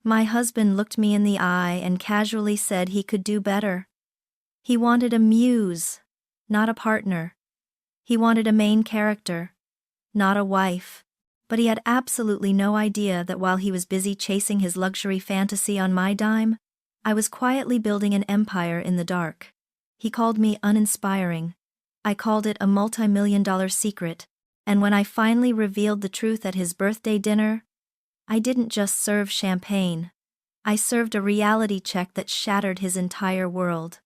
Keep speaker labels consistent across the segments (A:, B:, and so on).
A: My husband looked me in the eye and casually said he could do better. He wanted a muse, not a partner. He wanted a main character, not a wife. But he had absolutely no idea that while he was busy chasing his luxury fantasy on my dime, I was quietly building an empire in the dark. He called me uninspiring. I called it a multi-million-dollar secret, and when I finally revealed the truth at his birthday dinner, I didn't just serve champagne. I served a reality check that shattered his entire world.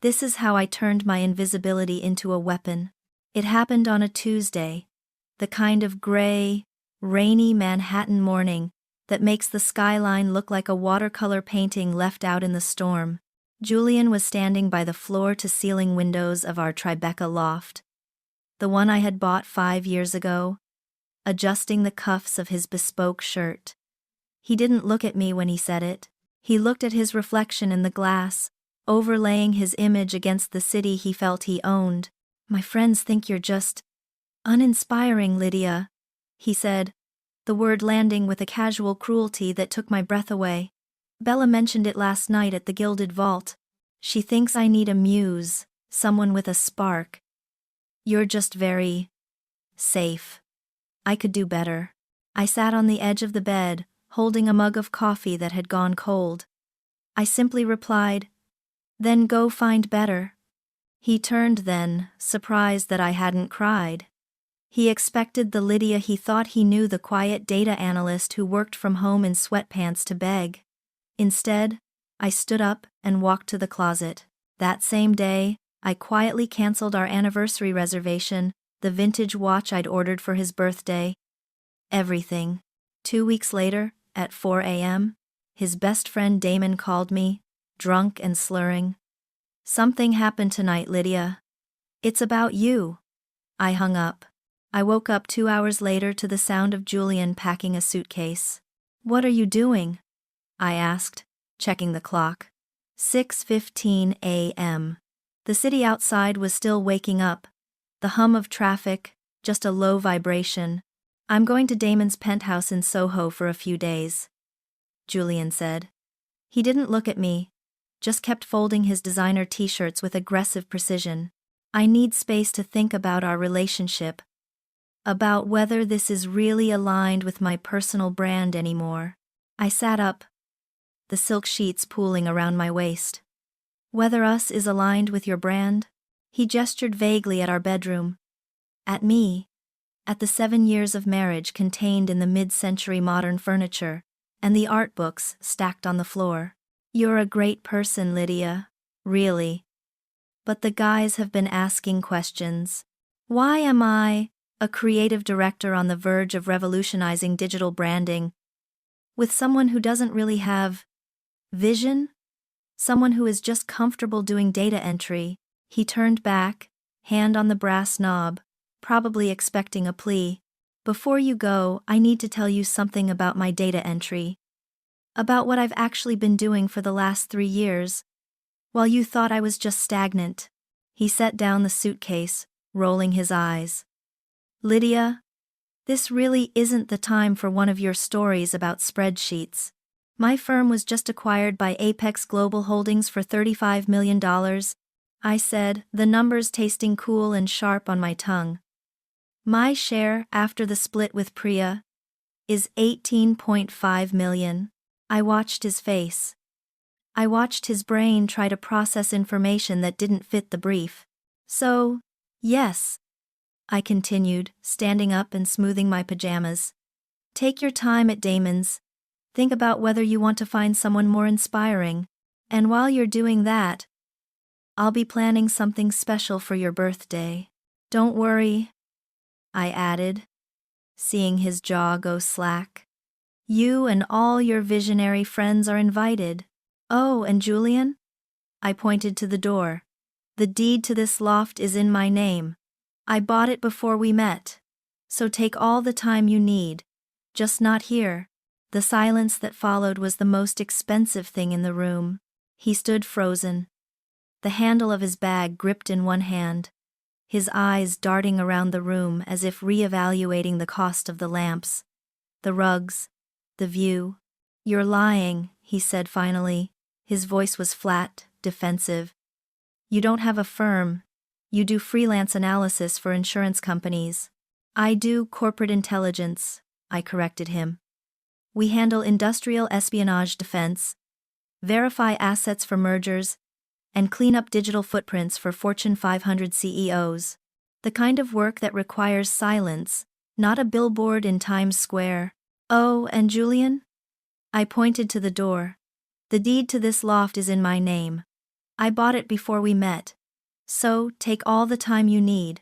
A: This is how I turned my invisibility into a weapon. It happened on a Tuesday, the kind of gray, rainy Manhattan morning that makes the skyline look like a watercolor painting left out in the storm. Julian was standing by the floor-to-ceiling windows of our Tribeca loft, the one I had bought 5 years ago, adjusting the cuffs of his bespoke shirt. He didn't look at me when he said it. He looked at his reflection in the glass, overlaying his image against the city he felt he owned. "My friends think you're just uninspiring, Lydia," he said, the word landing with a casual cruelty that took my breath away. "Bella mentioned it last night at the Gilded Vault. She thinks I need a muse, someone with a spark. You're just very safe. I could do better." I sat on the edge of the bed, holding a mug of coffee that had gone cold. I simply replied, "Then go find better." He turned then, surprised that I hadn't cried. He expected the Lydia he thought he knew, the quiet data analyst who worked from home in sweatpants, to beg. Instead, I stood up and walked to the closet. That same day, I quietly canceled our anniversary reservation, the vintage watch I'd ordered for his birthday. Everything. 2 weeks later, at 4 a.m., his best friend Damon called me, drunk and slurring. "Something happened tonight, Lydia. It's about you." I hung up. I woke up 2 hours later to the sound of Julian packing a suitcase. "What are you doing?" I asked, checking the clock. 6:15 a.m. The city outside was still waking up. The hum of traffic, just a low vibration. "I'm going to Damon's penthouse in Soho for a few days," Julian said. He didn't look at me, just kept folding his designer t-shirts with aggressive precision. "I need space to think about our relationship, about whether this is really aligned with my personal brand anymore." I sat up, the silk sheets pooling around my waist. "Whether us is aligned with your brand?" He gestured vaguely at our bedroom. At me. At the 7 years of marriage contained in the mid-century modern furniture, and the art books stacked on the floor. "You're a great person, Lydia. Really. But the guys have been asking questions. Why am I, a creative director on the verge of revolutionizing digital branding, with someone who doesn't really have vision? Someone who is just comfortable doing data entry?" He turned back, hand on the brass knob, probably expecting a plea. "Before you go, I need to tell you something about my data entry. About what I've actually been doing for the last 3 years. While you thought I was just stagnant." He set down the suitcase, rolling his eyes. "Lydia, this really isn't the time for one of your stories about spreadsheets. My firm was just acquired by Apex Global Holdings for $35 million, I said, the numbers tasting cool and sharp on my tongue. "My share, after the split with Priya, is $18.5 million. I watched his face. I watched his brain try to process information that didn't fit the brief. "So, yes," I continued, standing up and smoothing my pajamas. "Take your time at Damon's. Think about whether you want to find someone more inspiring. And while you're doing that, I'll be planning something special for your birthday. Don't worry," I added, seeing his jaw go slack. "You and all your visionary friends are invited. Oh, and Julian?" I pointed to the door. "The deed to this loft is in my name. I bought it before we met. So take all the time you need. Just not here." The silence that followed was the most expensive thing in the room. He stood frozen, the handle of his bag gripped in one hand, his eyes darting around the room as if re-evaluating the cost of the lamps, the rugs, the view. You're lying, he said finally. His voice was flat, defensive. You don't have a firm. You do freelance analysis for insurance companies. I do corporate intelligence, I corrected him. We handle industrial espionage defense, verify assets for mergers, and clean up digital footprints for Fortune 500 CEOs. The kind of work that requires silence, not a billboard in Times Square. Oh, and Julian? I pointed to the door. The deed to this loft is in my name. I bought it before we met. So, take all the time you need.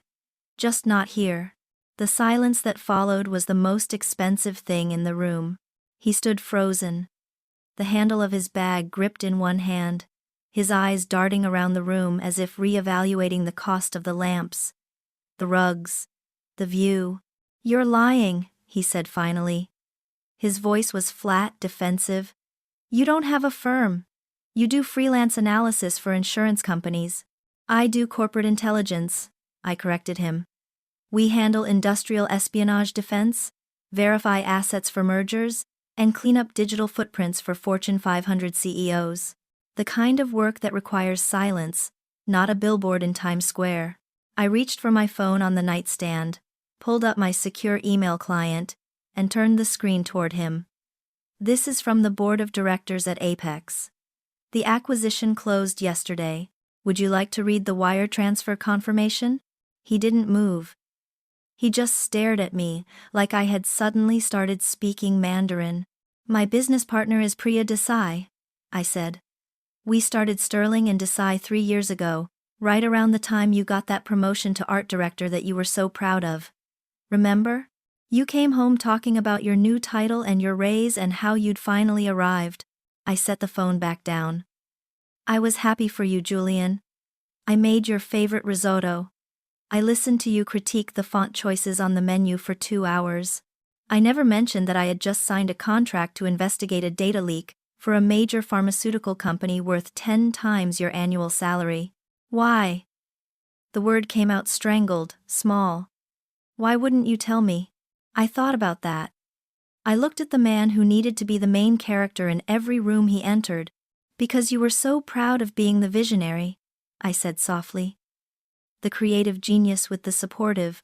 A: Just not here. The silence that followed was the most expensive thing in the room. He stood frozen, the handle of his bag gripped in one hand, his eyes darting around the room as if re-evaluating the cost of the lamps, the rugs, the view. You're lying, he said finally. His voice was flat, defensive. You don't have a firm. You do freelance analysis for insurance companies. I do corporate intelligence, I corrected him. We handle industrial espionage defense, verify assets for mergers, and clean up digital footprints for Fortune 500 CEOs. The kind of work that requires silence, not a billboard in Times Square. I reached for my phone on the nightstand, pulled up my secure email client, and turned the screen toward him. This is from the board of directors at Apex. The acquisition closed yesterday. Would you like to read the wire transfer confirmation? He didn't move. He just stared at me, like I had suddenly started speaking Mandarin. My business partner is Priya Desai, I said. We started Sterling and Desai 3 years ago, right around the time you got that promotion to art director that you were so proud of. Remember? You came home talking about your new title and your raise and how you'd finally arrived. I set the phone back down. I was happy for you, Julian. I made your favorite risotto. I listened to you critique the font choices on the menu for 2 hours. I never mentioned that I had just signed a contract to investigate a data leak for a major pharmaceutical company worth 10 times your annual salary. Why? The word came out strangled, small. Why wouldn't you tell me? I thought about that. I looked at the man who needed to be the main character in every room he entered. Because you were so proud of being the visionary, I said softly. The creative genius with the supportive,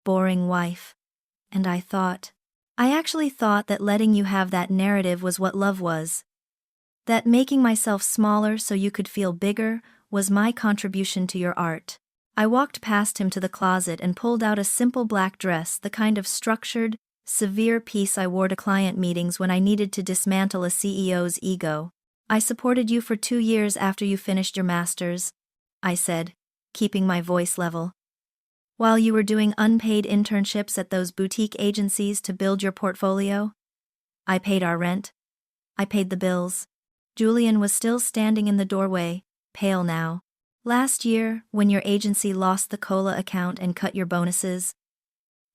A: boring wife. And I actually thought that letting you have that narrative was what love was. That making myself smaller so you could feel bigger was my contribution to your art. I walked past him to the closet and pulled out a simple black dress, the kind of structured, severe piece I wore to client meetings when I needed to dismantle a CEO's ego. I supported you for 2 years after you finished your master's, I said, keeping my voice level. While you were doing unpaid internships at those boutique agencies to build your portfolio, I paid our rent. I paid the bills. Julian was still standing in the doorway, pale now. Last year, when your agency lost the COLA account and cut your bonuses,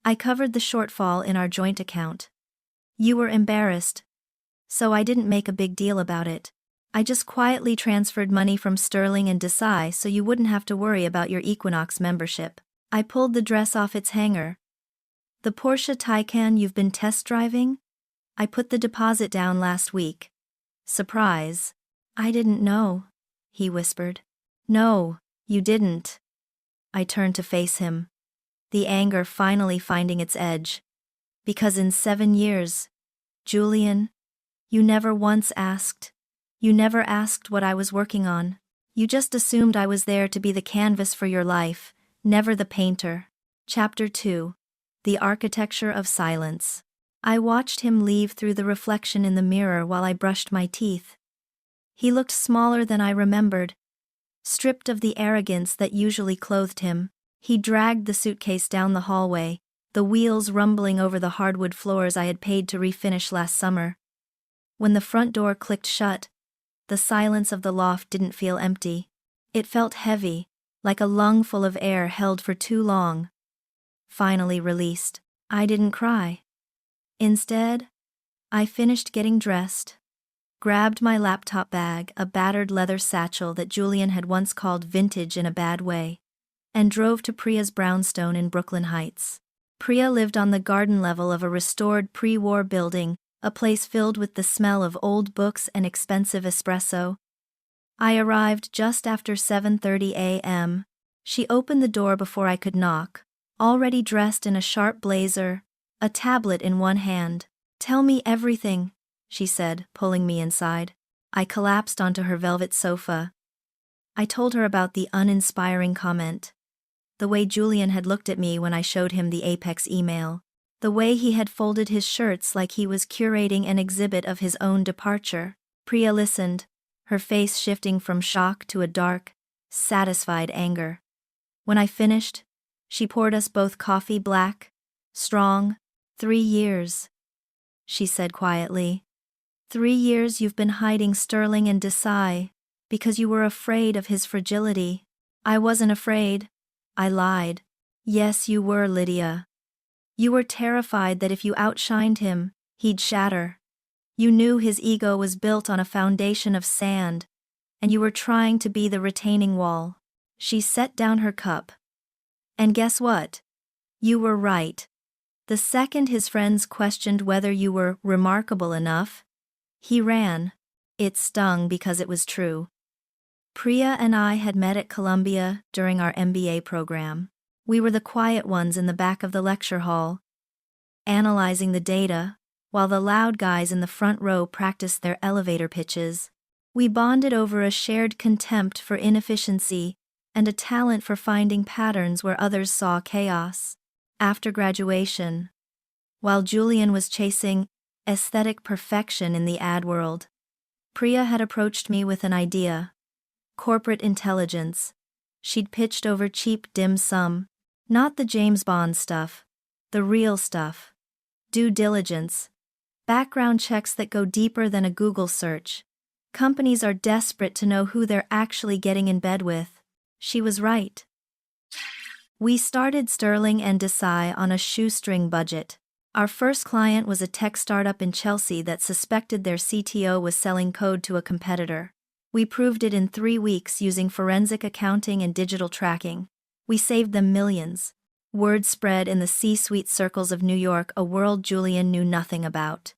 A: I covered the shortfall in our joint account. You were embarrassed, so I didn't make a big deal about it. I just quietly transferred money from Sterling and Desai so you wouldn't have to worry about your Equinox membership. I pulled the dress off its hanger. The Porsche Taycan you've been test driving? I put the deposit down last week. Surprise. I didn't know, he whispered. No, you didn't. I turned to face him, the anger finally finding its edge. Because in 7 years, Julian, you never once asked. You never asked what I was working on. You just assumed I was there to be the canvas for your life, never the painter. Chapter 2. The Architecture of Silence. I watched him leave through the reflection in the mirror while I brushed my teeth. He looked smaller than I remembered. Stripped of the arrogance that usually clothed him, he dragged the suitcase down the hallway, the wheels rumbling over the hardwood floors I had paid to refinish last summer. When the front door clicked shut, the silence of the loft didn't feel empty. It felt heavy, like a lung full of air held for too long. Finally released, I didn't cry. Instead, I finished getting dressed, grabbed my laptop bag, a battered leather satchel that Julian had once called vintage in a bad way, and drove to Priya's brownstone in Brooklyn Heights. Priya lived on the garden level of a restored pre-war building a place filled with the smell of old books and expensive espresso. I arrived just after 7:30 a.m. She opened the door before I could knock, already dressed in a sharp blazer, a tablet in one hand. "Tell me everything," she said, pulling me inside. I collapsed onto her velvet sofa. I told her about the uninspiring comment, the way Julian had looked at me when I showed him the Apex email, the way he had folded his shirts like he was curating an exhibit of his own departure. Priya listened, her face shifting from shock to a dark, satisfied anger. When I finished, she poured us both coffee, black, strong. 3 years, she said quietly. 3 years you've been hiding Sterling and Desai, because you were afraid of his fragility. I wasn't afraid. I lied. Yes, you were, Lydia. You were terrified that if you outshined him, he'd shatter. You knew his ego was built on a foundation of sand, and you were trying to be the retaining wall. She set down her cup. And guess what? You were right. The second his friends questioned whether you were remarkable enough, he ran. It stung because it was true. Priya and I had met at Columbia during our MBA program. We were the quiet ones in the back of the lecture hall, analyzing the data, while the loud guys in the front row practiced their elevator pitches. We bonded over a shared contempt for inefficiency and a talent for finding patterns where others saw chaos. After graduation, while Julian was chasing aesthetic perfection in the ad world, Priya had approached me with an idea. Corporate intelligence. She'd pitched over cheap dim sum, not the James Bond stuff, the real stuff. Due diligence. Background checks that go deeper than a Google search. Companies are desperate to know who they're actually getting in bed with. She was right. We started Sterling and Desai on a shoestring budget. Our first client was a tech startup in Chelsea that suspected their CTO was selling code to a competitor. We proved it in 3 weeks using forensic accounting and digital tracking. We saved them millions. Word spread in the C-suite circles of New York, a world Julian knew nothing about.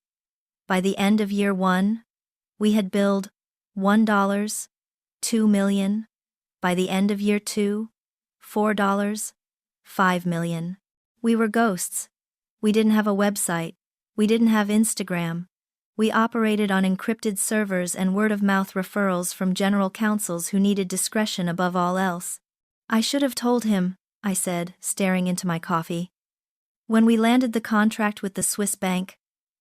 A: By the end of year 1, we had billed $1, $2 million. By the end of year 2, $4, $5 million. We were ghosts. We didn't have a website. We didn't have Instagram. We operated on encrypted servers and word-of-mouth referrals from general counsels who needed discretion above all else. I should have told him, I said, staring into my coffee. When we landed the contract with the Swiss bank,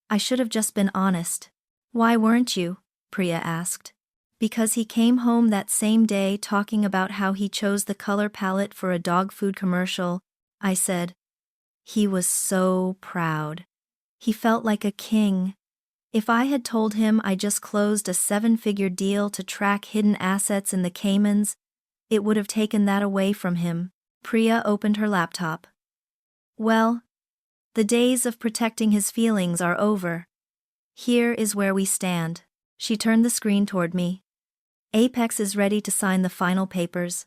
A: I should have just been honest. Why weren't you? Priya asked. Because he came home that same day talking about how he chose the color palette for a dog food commercial, I said. He was so proud. He felt like a king. If I had told him I just closed a 7-figure deal to track hidden assets in the Caymans, it would have taken that away from him. Priya opened her laptop. Well, the days of protecting his feelings are over. Here is where we stand. She turned the screen toward me. Apex is ready to sign the final papers.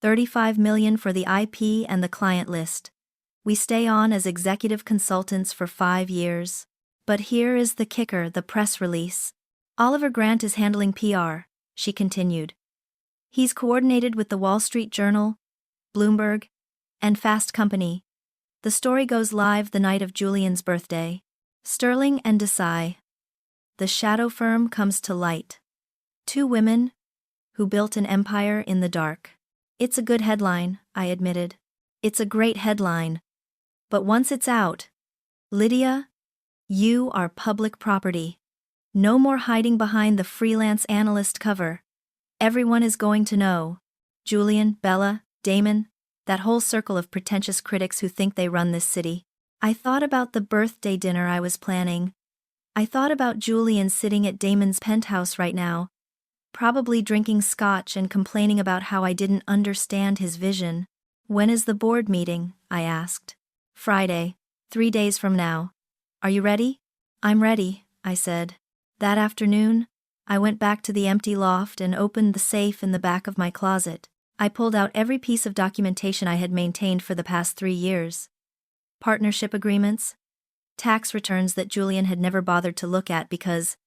A: $35 million for the IP and the client list. We stay on as executive consultants for 5 years. But here is the kicker, the press release. Oliver Grant is handling PR, she continued. He's coordinated with the Wall Street Journal, Bloomberg, and Fast Company. The story goes live the night of Julian's birthday. Sterling and Desai. The shadow firm comes to light. 2 women who built an empire in the dark. It's a good headline, I admitted. It's a great headline. But once it's out, Lydia, you are public property. No more hiding behind the freelance analyst cover. Everyone is going to know. Julian, Bella, Damon, that whole circle of pretentious critics who think they run this city. I thought about the birthday dinner I was planning. I thought about Julian sitting at Damon's penthouse right now, probably drinking scotch and complaining about how I didn't understand his vision. When is the board meeting? I asked. Friday, 3 days from now. Are you ready? I'm ready, I said. That afternoon, I went back to the empty loft and opened the safe in the back of my closet. I pulled out every piece of documentation I had maintained for the past 3 years. Partnership agreements, tax returns that Julian had never bothered to look at because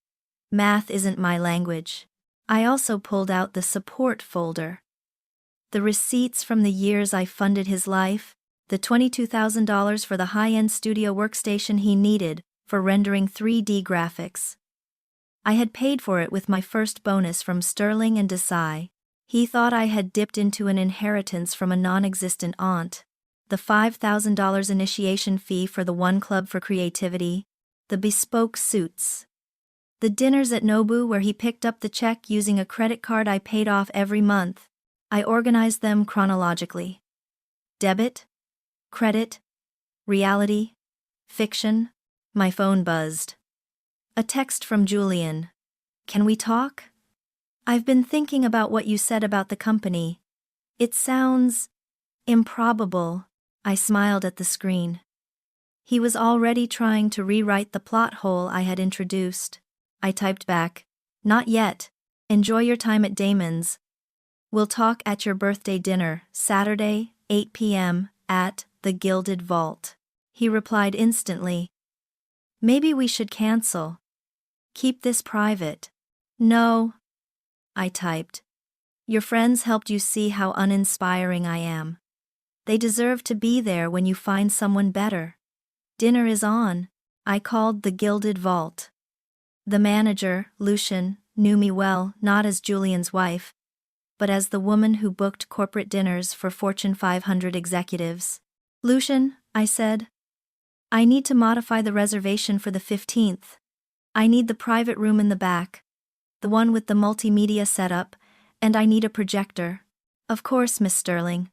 A: math isn't my language. I also pulled out the support folder. The receipts from the years I funded his life, the $22,000 for the high-end studio workstation he needed for rendering 3D graphics. I had paid for it with my first bonus from Sterling and Desai. He thought I had dipped into an inheritance from a non-existent aunt. The $5,000 initiation fee for the One Club for Creativity, the bespoke suits. The dinners at Nobu where he picked up the check using a credit card I paid off every month. I organized them chronologically. Debit, credit, reality, fiction. My phone buzzed. A text from Julian. Can we talk? I've been thinking about what you said about the company. It sounds improbable. I smiled at the screen. He was already trying to rewrite the plot hole I had introduced. I typed back, not yet. Enjoy your time at Damon's. We'll talk at your birthday dinner, Saturday, 8 p.m., at the Gilded Vault. He replied instantly. Maybe we should cancel. Keep this private. No. I typed. Your friends helped you see how uninspiring I am. They deserve to be there when you find someone better. Dinner is on. I called the Gilded Vault. The manager, Lucian, knew me well, not as Julian's wife, but as the woman who booked corporate dinners for Fortune 500 executives. Lucian, I said, I need to modify the reservation for the 15th. I need the private room in the back, the one with the multimedia setup, and I need a projector. Of course, Miss Sterling,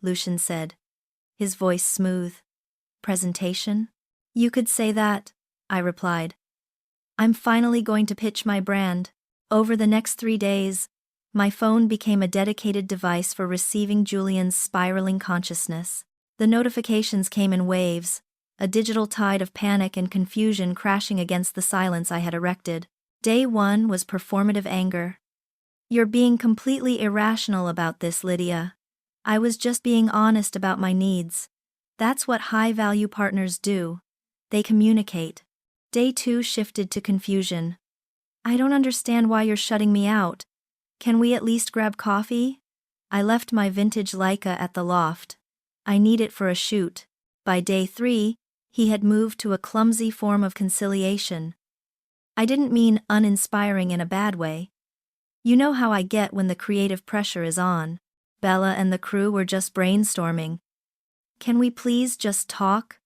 A: Lucian said, his voice smooth. Presentation? You could say that, I replied. I'm finally going to pitch my brand. Over the next 3 days, my phone became a dedicated device for receiving Julian's spiraling consciousness. The notifications came in waves, a digital tide of panic and confusion crashing against the silence I had erected. Day 1 was performative anger. You're being completely irrational about this, Lydia. I was just being honest about my needs. That's what high-value partners do. They communicate. Day 2 shifted to confusion. I don't understand why you're shutting me out. Can we at least grab coffee? I left my vintage Leica at the loft. I need it for a shoot. By day 3, he had moved to a clumsy form of conciliation. I didn't mean uninspiring in a bad way. You know how I get when the creative pressure is on. Bella and the crew were just brainstorming. Can we please just talk?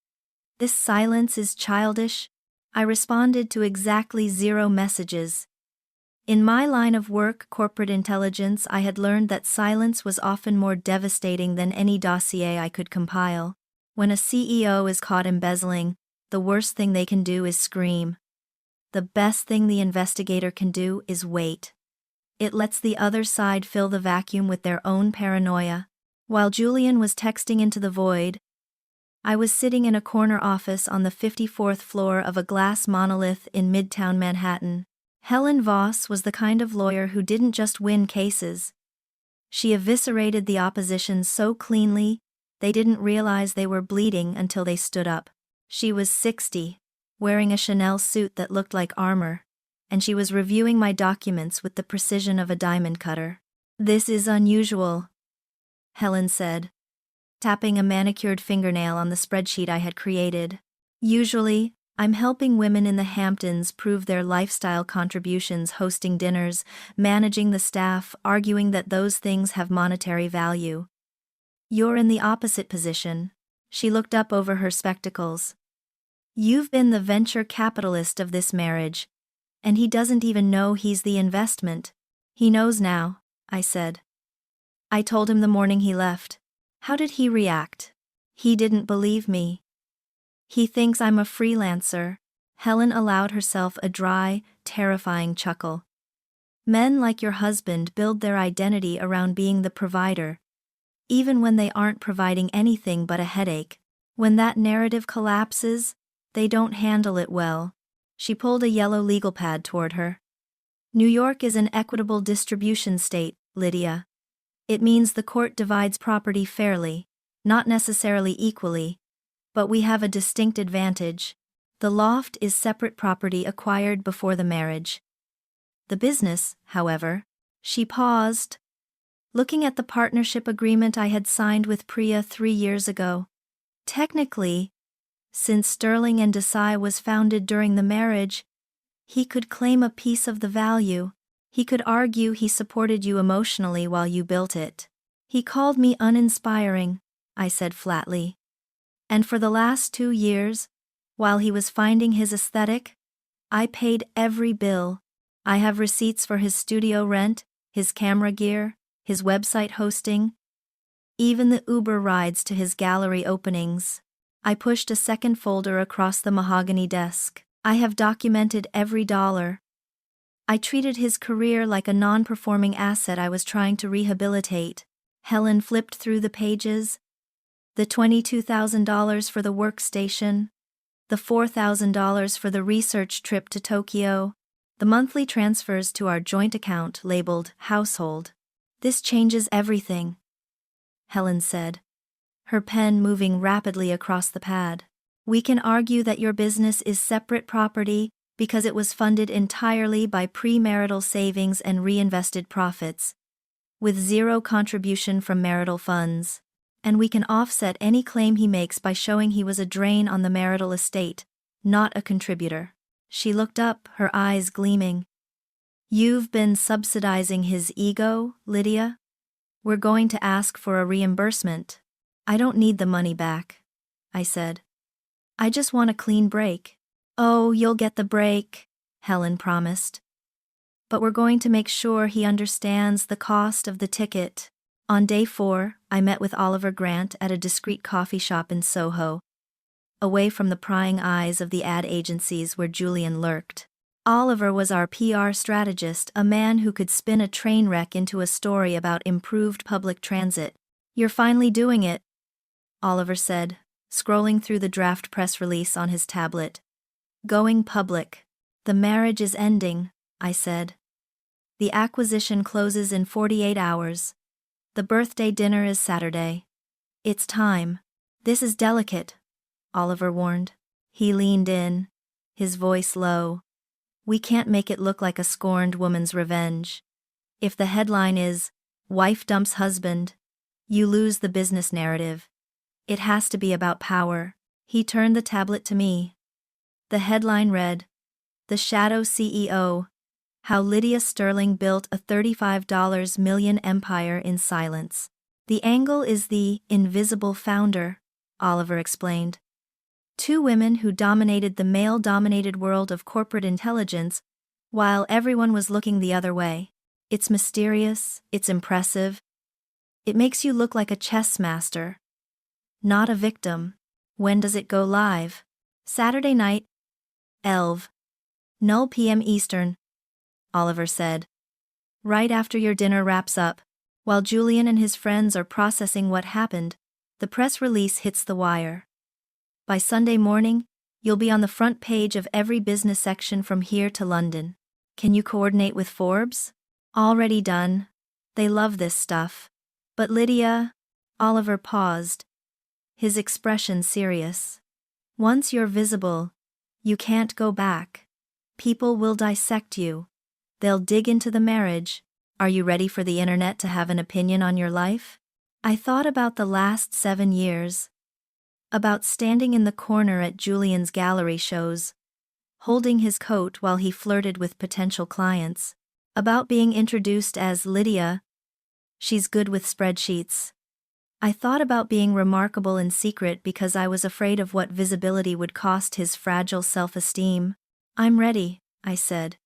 A: This silence is childish. I responded to exactly 0 messages. In my line of work, corporate intelligence, I had learned that silence was often more devastating than any dossier I could compile. When a CEO is caught embezzling, the worst thing they can do is scream. The best thing the investigator can do is wait. It lets the other side fill the vacuum with their own paranoia. While Julian was texting into the void, I was sitting in a corner office on the 54th floor of a glass monolith in Midtown Manhattan. Helen Voss was the kind of lawyer who didn't just win cases. She eviscerated the opposition so cleanly, they didn't realize they were bleeding until they stood up. She was 60, wearing a Chanel suit that looked like armor, and she was reviewing my documents with the precision of a diamond cutter. This is unusual, Helen said, tapping a manicured fingernail on the spreadsheet I had created. Usually, I'm helping women in the Hamptons prove their lifestyle contributions, hosting dinners, managing the staff, arguing that those things have monetary value. You're in the opposite position. She looked up over her spectacles. You've been the venture capitalist of this marriage, and he doesn't even know he's the investment. He knows now, I said. I told him the morning he left. How did he react? He didn't believe me. He thinks I'm a freelancer. Helen allowed herself a dry, terrifying chuckle. Men like your husband build their identity around being the provider, even when they aren't providing anything but a headache. When that narrative collapses, they don't handle it well. She pulled a yellow legal pad toward her. New York is an equitable distribution state, Lydia. It means the court divides property fairly, not necessarily equally, but we have a distinct advantage. The loft is separate property acquired before the marriage. The business, however, she paused, looking at the partnership agreement I had signed with Priya 3 years ago. Technically, since Sterling and Desai was founded during the marriage, he could claim a piece of the value. He could argue he supported you emotionally while you built it. He called me uninspiring, I said flatly. And for the last 2 years, while he was finding his aesthetic, I paid every bill. I have receipts for his studio rent, his camera gear, his website hosting, even the Uber rides to his gallery openings. I pushed a second folder across the mahogany desk. I have documented every dollar. I treated his career like a non-performing asset I was trying to rehabilitate. Helen flipped through the pages. The $22,000 for the workstation, the $4,000 for the research trip to Tokyo, the monthly transfers to our joint account labeled household. This changes everything, Helen said, her pen moving rapidly across the pad. We can argue that your business is separate property because it was funded entirely by premarital savings and reinvested profits, with zero contribution from marital funds. And we can offset any claim he makes by showing he was a drain on the marital estate, not a contributor. She looked up, her eyes gleaming. You've been subsidizing his ego, Lydia? We're going to ask for a reimbursement. I don't need the money back, I said. I just want a clean break. Oh, you'll get the break, Helen promised. But we're going to make sure he understands the cost of the ticket. On day 4, I met with Oliver Grant at a discreet coffee shop in Soho, away from the prying eyes of the ad agencies where Julian lurked. Oliver was our PR strategist, a man who could spin a train wreck into a story about improved public transit. You're finally doing it, Oliver said, scrolling through the draft press release on his tablet. Going public. The marriage is ending, I said. The acquisition closes in 48 hours. The birthday dinner is Saturday. It's time. This is delicate, Oliver warned. He leaned in, his voice low. We can't make it look like a scorned woman's revenge. If the headline is, "Wife dumps husband," you lose the business narrative. It has to be about power. He turned the tablet to me. The headline read, "The Shadow CEO, How Lydia Sterling Built a $35 million Empire in Silence." The angle is the invisible founder, Oliver explained. 2 women who dominated the male-dominated world of corporate intelligence while everyone was looking the other way. It's mysterious, it's impressive. It makes you look like a chess master, not a victim. When does it go live? Saturday night, 11:00 p.m. Eastern, Oliver said. Right after your dinner wraps up, while Julian and his friends are processing what happened, the press release hits the wire. By Sunday morning, you'll be on the front page of every business section from here to London. Can you coordinate with Forbes? Already done. They love this stuff. But Lydia, Oliver paused, his expression serious. Once you're visible, you can't go back. People will dissect you. They'll dig into the marriage. Are you ready for the internet to have an opinion on your life? I thought about the last 7 years. About standing in the corner at Julian's gallery shows, holding his coat while he flirted with potential clients. About being introduced as Lydia. She's good with spreadsheets. I thought about being remarkable in secret because I was afraid of what visibility would cost his fragile self-esteem. I'm ready, I said.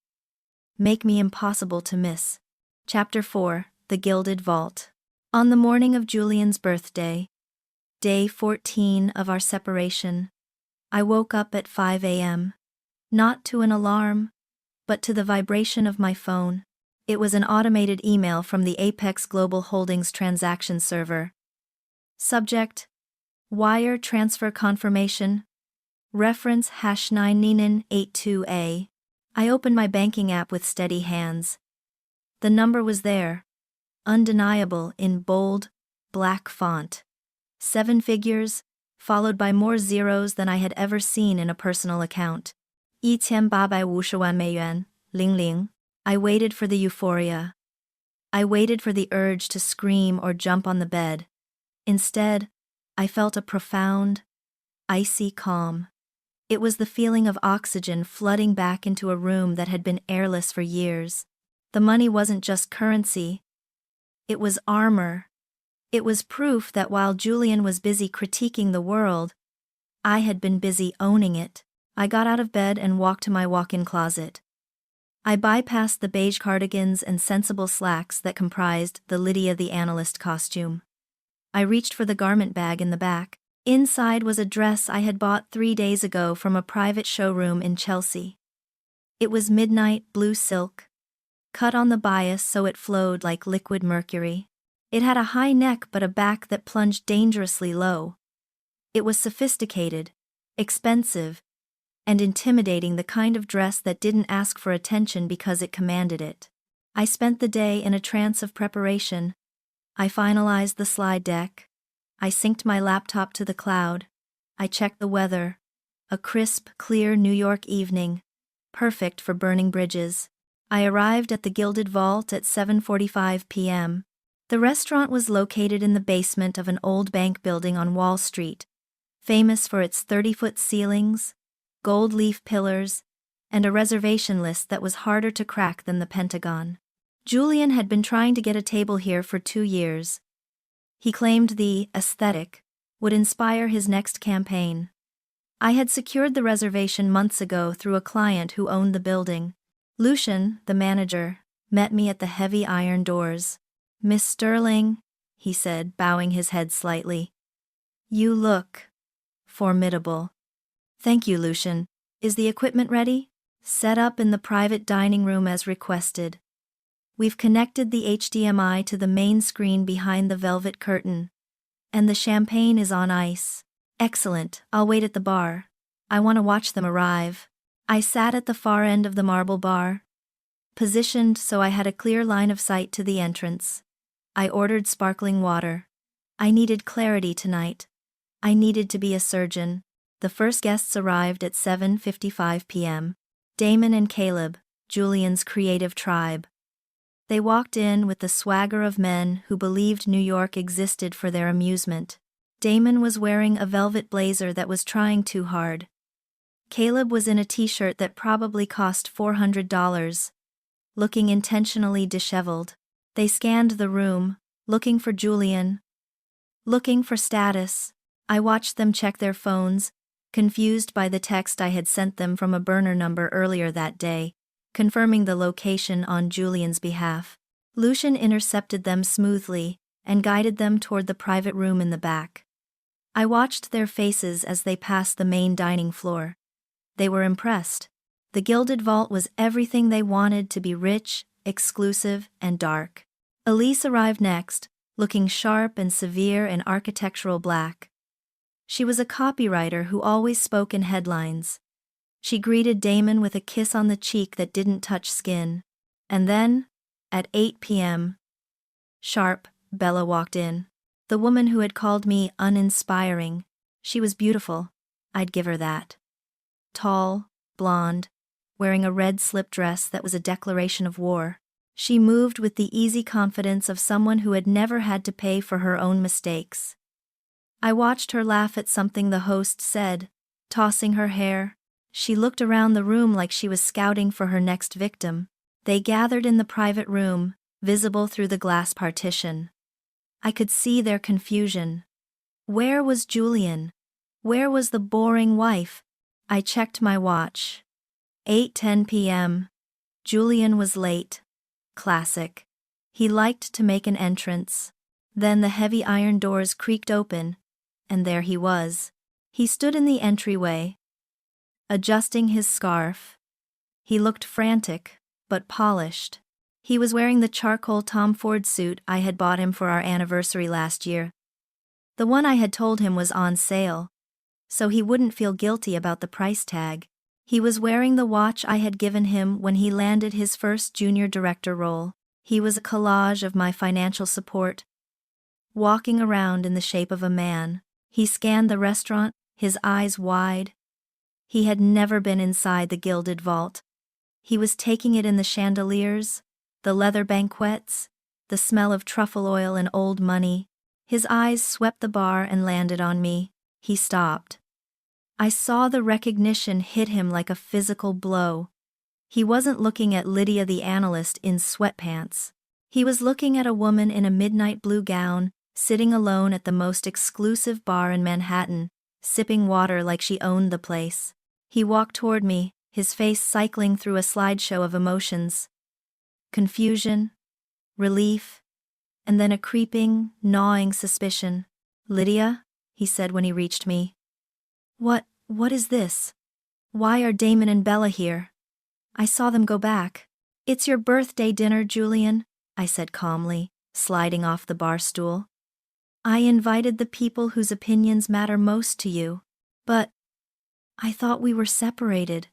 A: Make me impossible to miss. Chapter 4, The Gilded Vault. On the morning of Julian's birthday, day 14 of our separation, I woke up at 5 a.m. Not to an alarm, but to the vibration of my phone. It was an automated email from the Apex Global Holdings transaction server. Subject: Wire transfer confirmation. Reference #9NINAN82A. I opened my banking app with steady hands. The number was there, undeniable in bold, black font. 7 figures, followed by more zeros than I had ever seen in a personal account. 1,850万美元, Ling Ling. I waited for the euphoria. I waited for the urge to scream or jump on the bed. Instead, I felt a profound, icy calm. It was the feeling of oxygen flooding back into a room that had been airless for years. The money wasn't just currency. It was armor. It was proof that while Julian was busy critiquing the world, I had been busy owning it. I got out of bed and walked to my walk-in closet. I bypassed the beige cardigans and sensible slacks that comprised the Lydia the Analyst costume. I reached for the garment bag in the back. Inside was a dress I had bought 3 days ago from a private showroom in Chelsea. It was midnight blue silk, cut on the bias so it flowed like liquid mercury. It had a high neck but a back that plunged dangerously low. It was sophisticated, expensive, and intimidating, the kind of dress that didn't ask for attention because it commanded it. I spent the day in a trance of preparation. I finalized the slide deck. I synced my laptop to the cloud. I checked the weather. A crisp, clear New York evening. Perfect for burning bridges. I arrived at the Gilded Vault at 7:45 p.m. The restaurant was located in the basement of an old bank building on Wall Street, famous for its 30-foot ceilings, gold leaf pillars, and a reservation list that was harder to crack than the Pentagon. Julian had been trying to get a table here for 2 years. He claimed the aesthetic would inspire his next campaign. I had secured the reservation months ago through a client who owned the building. Lucian, the manager, met me at the heavy iron doors. "Miss Sterling," he said, bowing his head slightly. "You look formidable." "Thank you, Lucian. Is the equipment ready?" "Set up in the private dining room as requested. We've connected the HDMI to the main screen behind the velvet curtain. And the champagne is on ice." "Excellent, I'll wait at the bar. I want to watch them arrive." I sat at the far end of the marble bar, positioned so I had a clear line of sight to the entrance. I ordered sparkling water. I needed clarity tonight. I needed to be a surgeon. The first guests arrived at 7:55 p.m. Damon and Caleb, Julian's creative tribe. They walked in with the swagger of men who believed New York existed for their amusement. Damon was wearing a velvet blazer that was trying too hard. Caleb was in a t-shirt that probably cost $400, looking intentionally disheveled. They scanned the room, looking for Julian, looking for status. I watched them check their phones, confused by the text I had sent them from a burner number earlier that day, confirming the location on Julian's behalf. Lucian intercepted them smoothly and guided them toward the private room in the back. I watched their faces as they passed the main dining floor. They were impressed. The Gilded Vault was everything they wanted to be: rich, exclusive, and dark. Elise arrived next, looking sharp and severe in architectural black. She was a copywriter who always spoke in headlines. She greeted Damon with a kiss on the cheek that didn't touch skin. And then, at 8 p.m. sharp, Bella walked in. The woman who had called me uninspiring. She was beautiful. I'd give her that. Tall, blonde, wearing a red slip dress that was a declaration of war. She moved with the easy confidence of someone who had never had to pay for her own mistakes. I watched her laugh at something the host said, tossing her hair. She looked around the room like she was scouting for her next victim. They gathered in the private room, visible through the glass partition. I could see their confusion. Where was Julian? Where was the boring wife? I checked my watch. 8:10 p.m. Julian was late. Classic. He liked to make an entrance. Then the heavy iron doors creaked open, and there he was. He stood in the entryway, adjusting his scarf. He looked frantic, but polished. He was wearing the charcoal Tom Ford suit I had bought him for our anniversary last year. The one I had told him was on sale, so he wouldn't feel guilty about the price tag. He was wearing the watch I had given him when he landed his first junior director role. He was a collage of my financial support. Walking around in the shape of a man, He scanned the restaurant, his eyes wide. He had never been inside the gilded vault. He was taking it in the chandeliers, the leather banquettes, the smell of truffle oil and old money. His eyes swept the bar and landed on me. He stopped. I saw the recognition hit him like a physical blow. He wasn't looking at Lydia the analyst in sweatpants. He was looking at a woman in a midnight blue gown, sitting alone at the most exclusive bar in Manhattan, sipping water like she owned the place. He walked toward me, his face cycling through a slideshow of emotions. Confusion, relief, and then a creeping, gnawing suspicion. "Lydia?" he said when he reached me. What is this? Why are Damon and Bella here?" "I saw them go back." "It's your birthday dinner, Julian," I said calmly, sliding off the bar stool. "I invited the people whose opinions matter most to you. But I thought we were separated."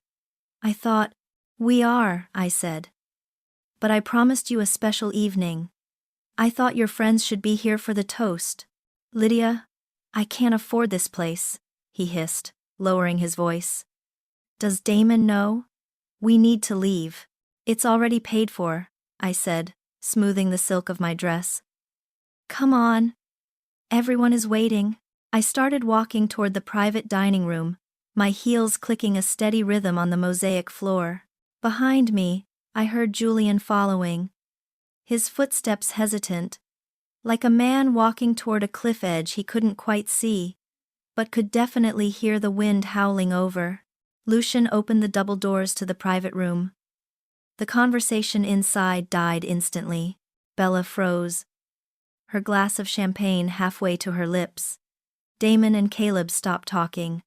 A: "We are," I said. "But I promised you a special evening. I thought your friends should be here for the toast." "Lydia, I can't afford this place," he hissed, lowering his voice. "Does Damon know? We need to leave." "It's already paid for," I said, smoothing the silk of my dress. "Come on. Everyone is waiting." I started walking toward the private dining room, my heels clicking a steady rhythm on the mosaic floor. Behind me, I heard Julian following, his footsteps hesitant, like a man walking toward a cliff edge he couldn't quite see, but could definitely hear the wind howling over. Lucian opened the double doors to the private room. The conversation inside died instantly. Bella froze, her glass of champagne halfway to her lips. Damon and Caleb stopped talking.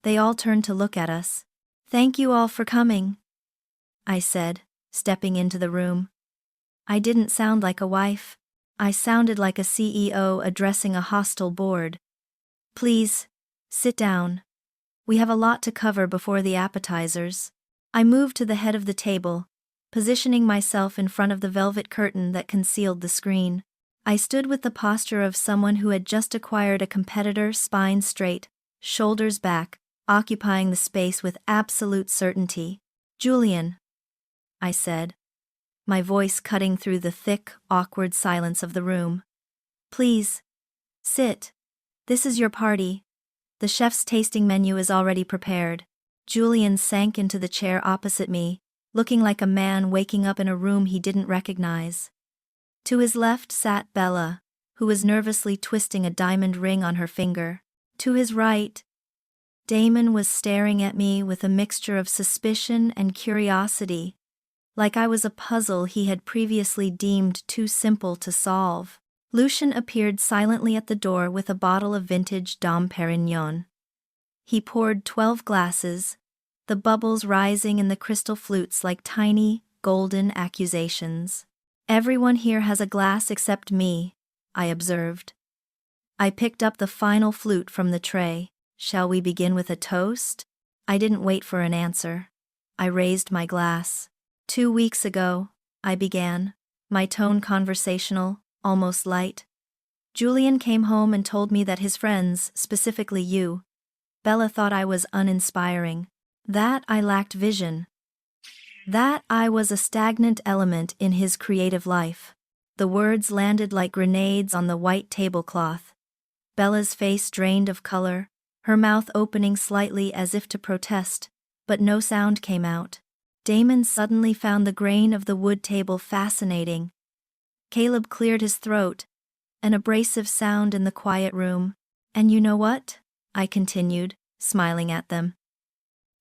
A: They all turned to look at us. "Thank you all for coming," I said, stepping into the room. I didn't sound like a wife. I sounded like a CEO addressing a hostile board. "Please, sit down. We have a lot to cover before the appetizers." I moved to the head of the table, positioning myself in front of the velvet curtain that concealed the screen. I stood with the posture of someone who had just acquired a competitor, spine straight, shoulders back, occupying the space with absolute certainty. "Julian," I said, my voice cutting through the thick, awkward silence of the room. "Please, sit. This is your party. The chef's tasting menu is already prepared." Julian sank into the chair opposite me, looking like a man waking up in a room he didn't recognize. To his left sat Bella, who was nervously twisting a diamond ring on her finger. To his right, Damon was staring at me with a mixture of suspicion and curiosity, like I was a puzzle he had previously deemed too simple to solve. Lucian appeared silently at the door with a bottle of vintage Dom Perignon. He poured 12 glasses, the bubbles rising in the crystal flutes like tiny, golden accusations. "Everyone here has a glass except me," I observed. I picked up the final flute from the tray. "Shall we begin with a toast?" I didn't wait for an answer. I raised my glass. "2 weeks ago," I began, my tone conversational, almost light. "Julian came home and told me that his friends, specifically you, Bella, thought I was uninspiring. That I lacked vision. That I was a stagnant element in his creative life." The words landed like grenades on the white tablecloth. Bella's face drained of color, her mouth opening slightly as if to protest, but no sound came out. Damon suddenly found the grain of the wood table fascinating. Caleb cleared his throat, an abrasive sound in the quiet room. "And you know what?" I continued, smiling at them.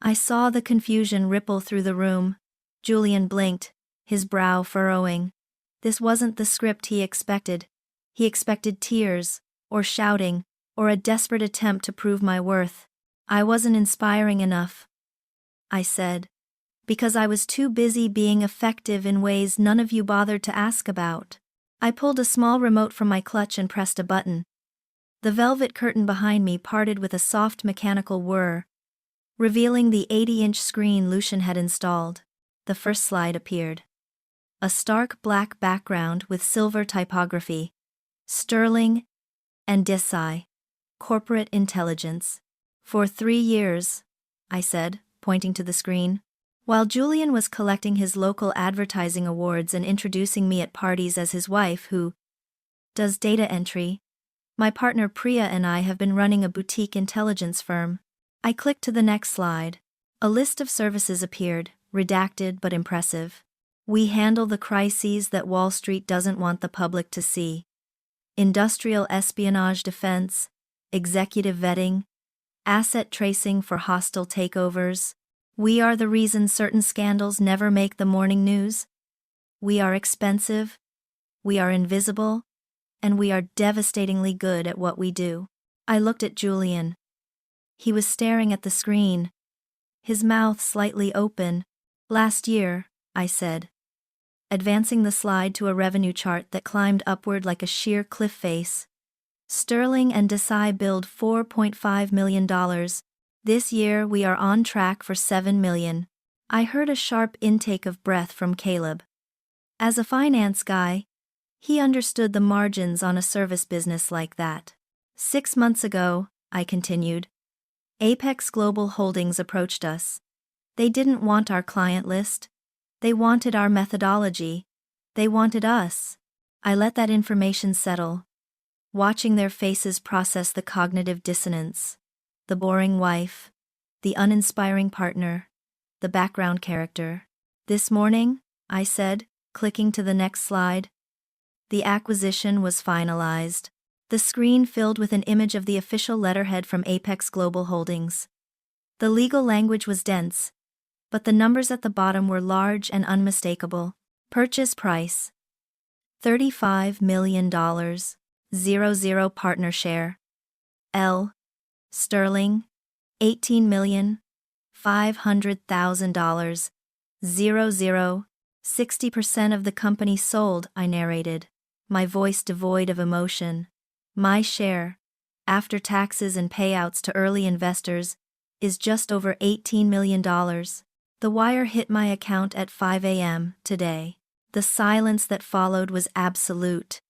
A: I saw the confusion ripple through the room. Julian blinked, his brow furrowing. This wasn't the script he expected. He expected tears, or shouting, or a desperate attempt to prove my worth. "I wasn't inspiring enough," I said, "because I was too busy being effective in ways none of you bothered to ask about." I pulled a small remote from my clutch and pressed a button. The velvet curtain behind me parted with a soft mechanical whir, revealing the 80-inch screen Lucian had installed. The first slide appeared. A stark black background with silver typography, Sterling and Desai. Corporate intelligence. For 3 years, I said, pointing to the screen. While Julian was collecting his local advertising awards and introducing me at parties as his wife who does data entry, my partner Priya and I have been running a boutique intelligence firm. I clicked to the next slide. A list of services appeared, redacted but impressive. We handle the crises that Wall Street doesn't want the public to see. Industrial espionage defense, executive vetting, asset tracing for hostile takeovers. We are the reason certain scandals never make the morning news. We are expensive, we are invisible, and we are devastatingly good at what we do. I looked at Julian. He was staring at the screen, his mouth slightly open. Last year, I said, advancing the slide to a revenue chart that climbed upward like a sheer cliff face. Sterling and Desai billed $4.5 million. This year we are on track for $7 million. I heard a sharp intake of breath from Caleb. As a finance guy, he understood the margins on a service business like that. 6 months ago, I continued, Apex Global Holdings approached us. They didn't want our client list. They wanted our methodology. They wanted us. I let that information settle, watching their faces process the cognitive dissonance. The boring wife, the uninspiring partner, the background character. This morning, I said, clicking to the next slide, the acquisition was finalized. The screen filled with an image of the official letterhead from Apex Global Holdings. The legal language was dense, but the numbers at the bottom were large and unmistakable. Purchase price: $35 million, 00 partner share. L. Sterling, $18,500,000, 00, 60% of the company sold, I narrated, my voice devoid of emotion. My share, after taxes and payouts to early investors, is just over $18 million. The wire hit my account at 5 a.m. today. The silence that followed was absolute.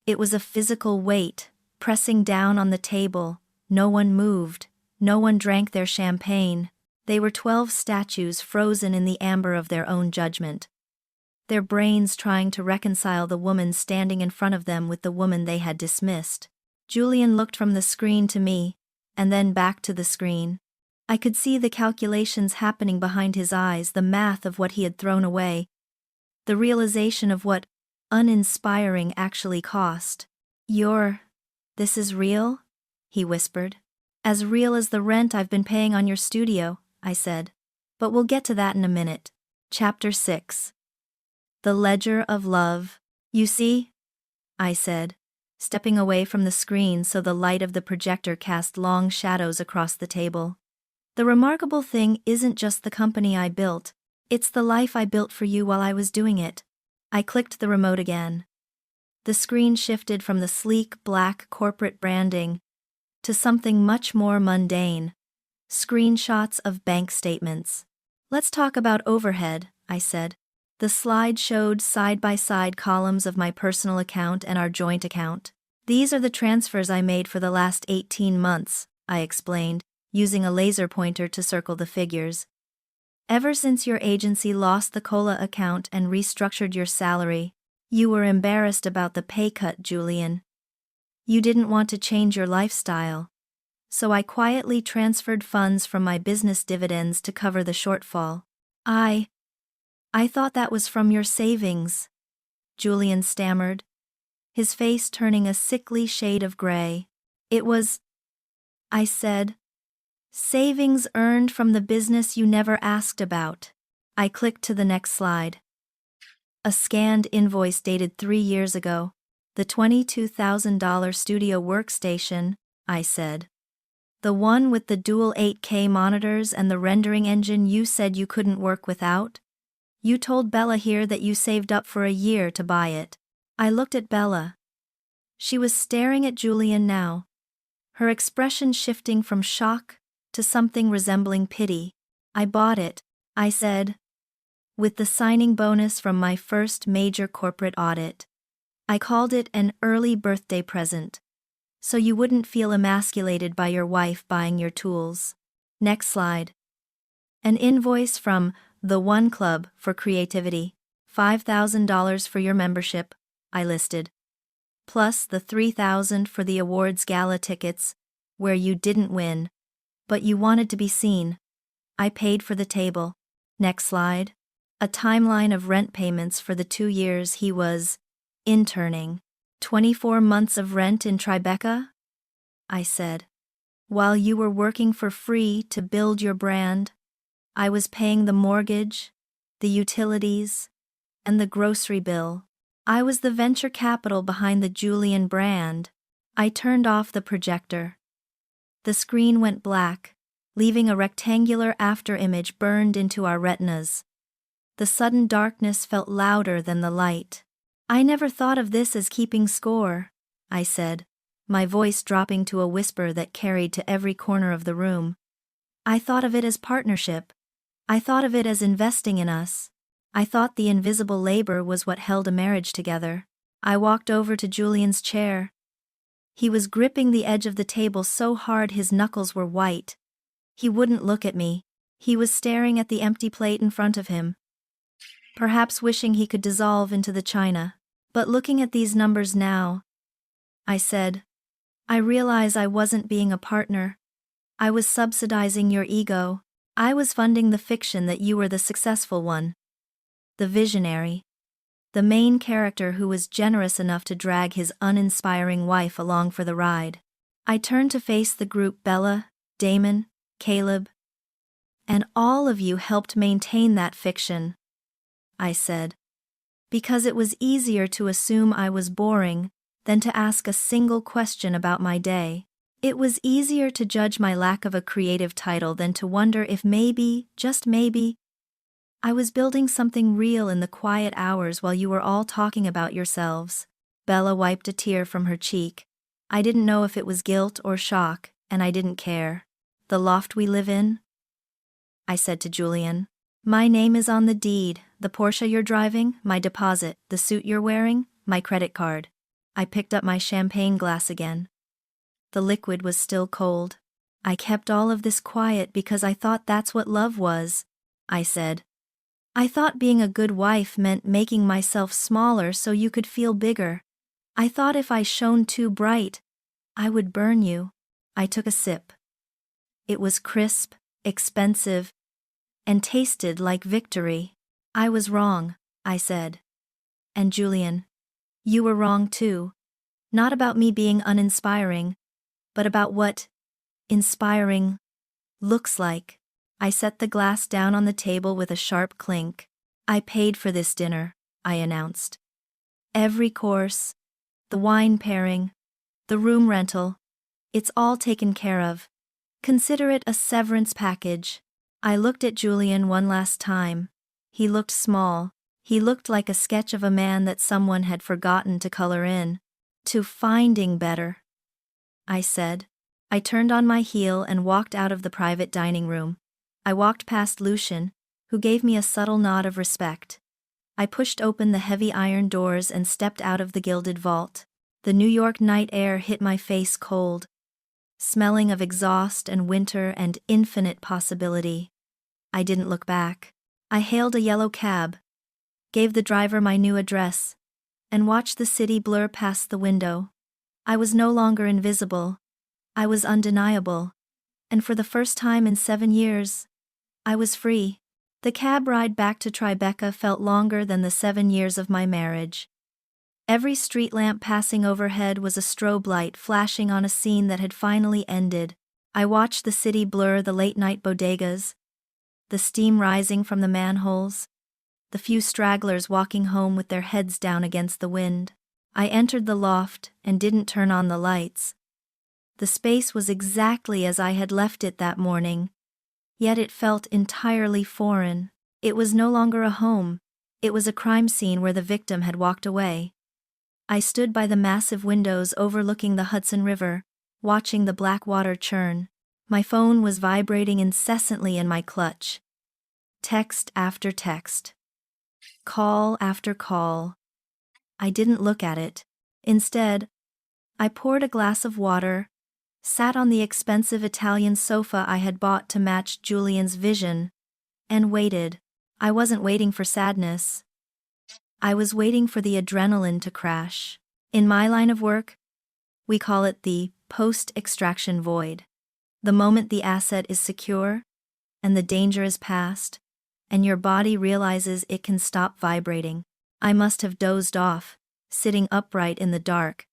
A: It was a physical weight, pressing down on the table. No one moved. No one drank their champagne. They were 12 statues frozen in the amber of their own judgment, their brains trying to reconcile the woman standing in front of them with the woman they had dismissed. Julian looked from the screen to me, and then back to the screen. I could see the calculations happening behind his eyes, the math of what he had thrown away, the realization of what uninspiring actually cost. This is real? He whispered. As real as the rent I've been paying on your studio, I said. But we'll get to that in a minute. Chapter 6. The Ledger of Love. You see? I said, stepping away from the screen so the light of the projector cast long shadows across the table. The remarkable thing isn't just the company I built, it's the life I built for you while I was doing it. I clicked the remote again. The screen shifted from the sleek black corporate branding to something much more mundane. Screenshots of bank statements. Let's talk about overhead, I said. The slide showed side-by-side columns of my personal account and our joint account. These are the transfers I made for the last 18 months, I explained, using a laser pointer to circle the figures. Ever since your agency lost the COLA account and restructured your salary, you were embarrassed about the pay cut, Julian. You didn't want to change your lifestyle. So I quietly transferred funds from my business dividends to cover the shortfall. I thought that was from your savings, Julian stammered, his face turning a sickly shade of gray. It was, I said, savings earned from the business you never asked about. I clicked to the next slide. A scanned invoice dated 3 years ago. The $22,000 studio workstation, I said. The one with the dual 8K monitors and the rendering engine you said you couldn't work without? You told Bella here that you saved up for a year to buy it. I looked at Bella. She was staring at Julian now, her expression shifting from shock to something resembling pity. I bought it, I said, with the signing bonus from my first major corporate audit. I called it an early birthday present. so you wouldn't feel emasculated by your wife buying your tools. Next slide. An invoice from The One Club for creativity. $5,000 for your membership, I listed. Plus the $3,000 for the awards gala tickets, where you didn't win, but you wanted to be seen. I paid for the table. Next slide. A timeline of rent payments for the 2 years he was interning. 24 months of rent in Tribeca? I said. While you were working for free to build your brand, I was paying the mortgage, the utilities, and the grocery bill. I was the venture capital behind the Julian brand. I turned off the projector. The screen went black, leaving a rectangular afterimage burned into our retinas. The sudden darkness felt louder than the light. I never thought of this as keeping score, I said, my voice dropping to a whisper that carried to every corner of the room. I thought of it as partnership. I thought of it as investing in us. I thought the invisible labor was what held a marriage together. I walked over to Julian's chair. He was gripping the edge of the table so hard his knuckles were white. He wouldn't look at me. He was staring at the empty plate in front of him, perhaps wishing he could dissolve into the china. But looking at these numbers now, I said, I realize I wasn't being a partner. I was subsidizing your ego. I was funding the fiction that you were the successful one, the visionary, the main character who was generous enough to drag his uninspiring wife along for the ride. I turned to face the group. Bella, Damon, Caleb, and all of you helped maintain that fiction, I said, because it was easier to assume I was boring than to ask a single question about my day. It was easier to judge my lack of a creative title than to wonder if maybe, just maybe, I was building something real in the quiet hours while you were all talking about yourselves. Bella wiped a tear from her cheek. I didn't know if it was guilt or shock, and I didn't care. The loft we live in? I said to Julian. My name is on the deed, the Porsche you're driving, my deposit, the suit you're wearing, my credit card. I picked up my champagne glass again. The liquid was still cold. I kept all of this quiet because I thought that's what love was, I said. I thought being a good wife meant making myself smaller so you could feel bigger. I thought if I shone too bright, I would burn you. I took a sip. It was crisp, expensive, and tasted like victory. I was wrong, I said. And Julian, you were wrong too. Not about me being uninspiring, but about what inspiring looks like. I set the glass down on the table with a sharp clink. I paid for this dinner, I announced. Every course, the wine pairing, the room rental, it's all taken care of. Consider it a severance package. I looked at Julian one last time. He looked small. He looked like a sketch of a man that someone had forgotten to color in. To finding better, I said. I turned on my heel and walked out of the private dining room. I walked past Lucian, who gave me a subtle nod of respect. I pushed open the heavy iron doors and stepped out of the gilded vault. The New York night air hit my face cold, smelling of exhaust and winter and infinite possibility. I didn't look back. I hailed a yellow cab, gave the driver my new address, and watched the city blur past the window. I was no longer invisible. I was undeniable. And for the first time in 7 years, I was free. The cab ride back to Tribeca felt longer than the 7 years of my marriage. Every street lamp passing overhead was a strobe light flashing on a scene that had finally ended. I watched the city blur, the late-night bodegas, the steam rising from the manholes, the few stragglers walking home with their heads down against the wind. I entered the loft and didn't turn on the lights. The space was exactly as I had left it that morning, yet it felt entirely foreign. It was no longer a home. It was a crime scene where the victim had walked away. I stood by the massive windows overlooking the Hudson River, watching the black water churn. My phone was vibrating incessantly in my clutch. Text after text. Call after call. I didn't look at it. Instead, I poured a glass of water, sat on the expensive Italian sofa I had bought to match Julian's vision, and waited. I wasn't waiting for sadness. I was waiting for the adrenaline to crash. In my line of work, we call it the post-extraction void. The moment the asset is secure, and the danger is past, and your body realizes it can stop vibrating. I must have dozed off, sitting upright in the dark,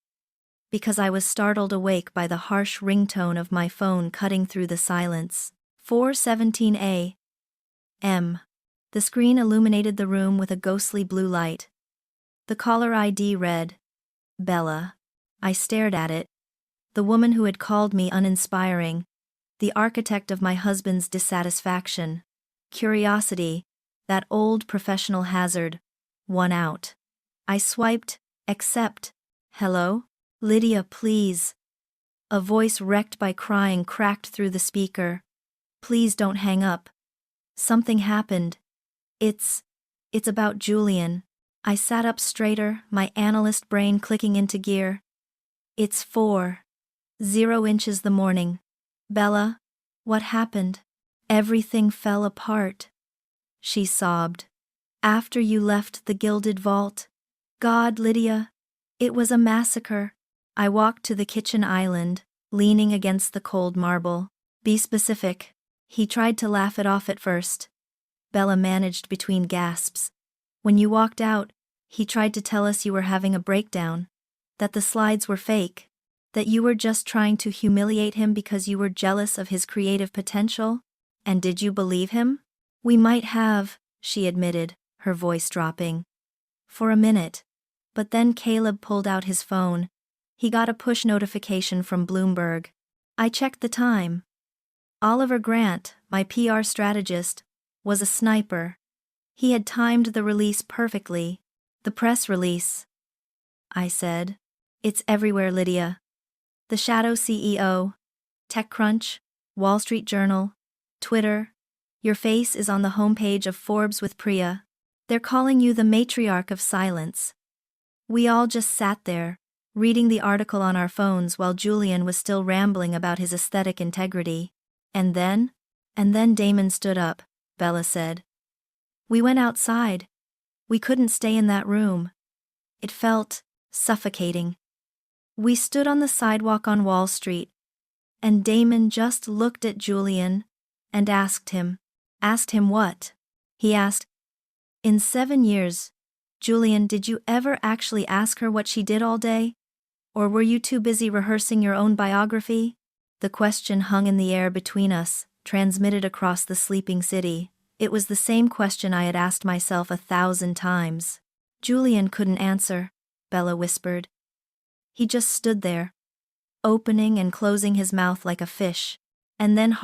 A: because I was startled awake by the harsh ringtone of my phone cutting through the silence. 4:17 a.m. The screen illuminated the room with a ghostly blue light. The caller ID read, Bella. I stared at it. The woman who had called me uninspiring, the architect of my husband's dissatisfaction. Curiosity, that old professional hazard, won out. I swiped, accept. Hello? Lydia, please. A voice wrecked by crying cracked through the speaker. Please don't hang up. Something happened. It's about Julian. I sat up straighter, my analyst brain clicking into gear. It's 4:00 inches the morning. Bella, what happened? Everything fell apart. She sobbed. After you left the gilded vault. God, Lydia. It was a massacre. I walked to the kitchen island, leaning against the cold marble. Be specific. He tried to laugh it off at first. Bella managed between gasps. When you walked out, he tried to tell us you were having a breakdown, that the slides were fake, that you were just trying to humiliate him because you were jealous of his creative potential. And did you believe him? We might have, she admitted, her voice dropping. For a minute. But then Caleb pulled out his phone. He got a push notification from Bloomberg. I checked the time. Oliver Grant, my PR strategist, was a sniper. He had timed the release perfectly. The press release. I said. It's everywhere, Lydia. The Shadow CEO, TechCrunch, Wall Street Journal, Twitter. Your face is on the homepage of Forbes with Priya. They're calling you the matriarch of silence. We all just sat there, reading the article on our phones while Julian was still rambling about his aesthetic integrity. And then Damon stood up, Bella said. We went outside. We couldn't stay in that room. It felt suffocating. We stood on the sidewalk on Wall Street, and Damon just looked at Julian and asked him. Asked him what? He asked, in 7 years, Julian, did you ever actually ask her what she did all day? Or were you too busy rehearsing your own biography? The question hung in the air between us, transmitted across the sleeping city. It was the same question I had asked myself 1,000 times. Julian couldn't answer, Bella whispered. He just stood there, opening and closing his mouth like a fish. And then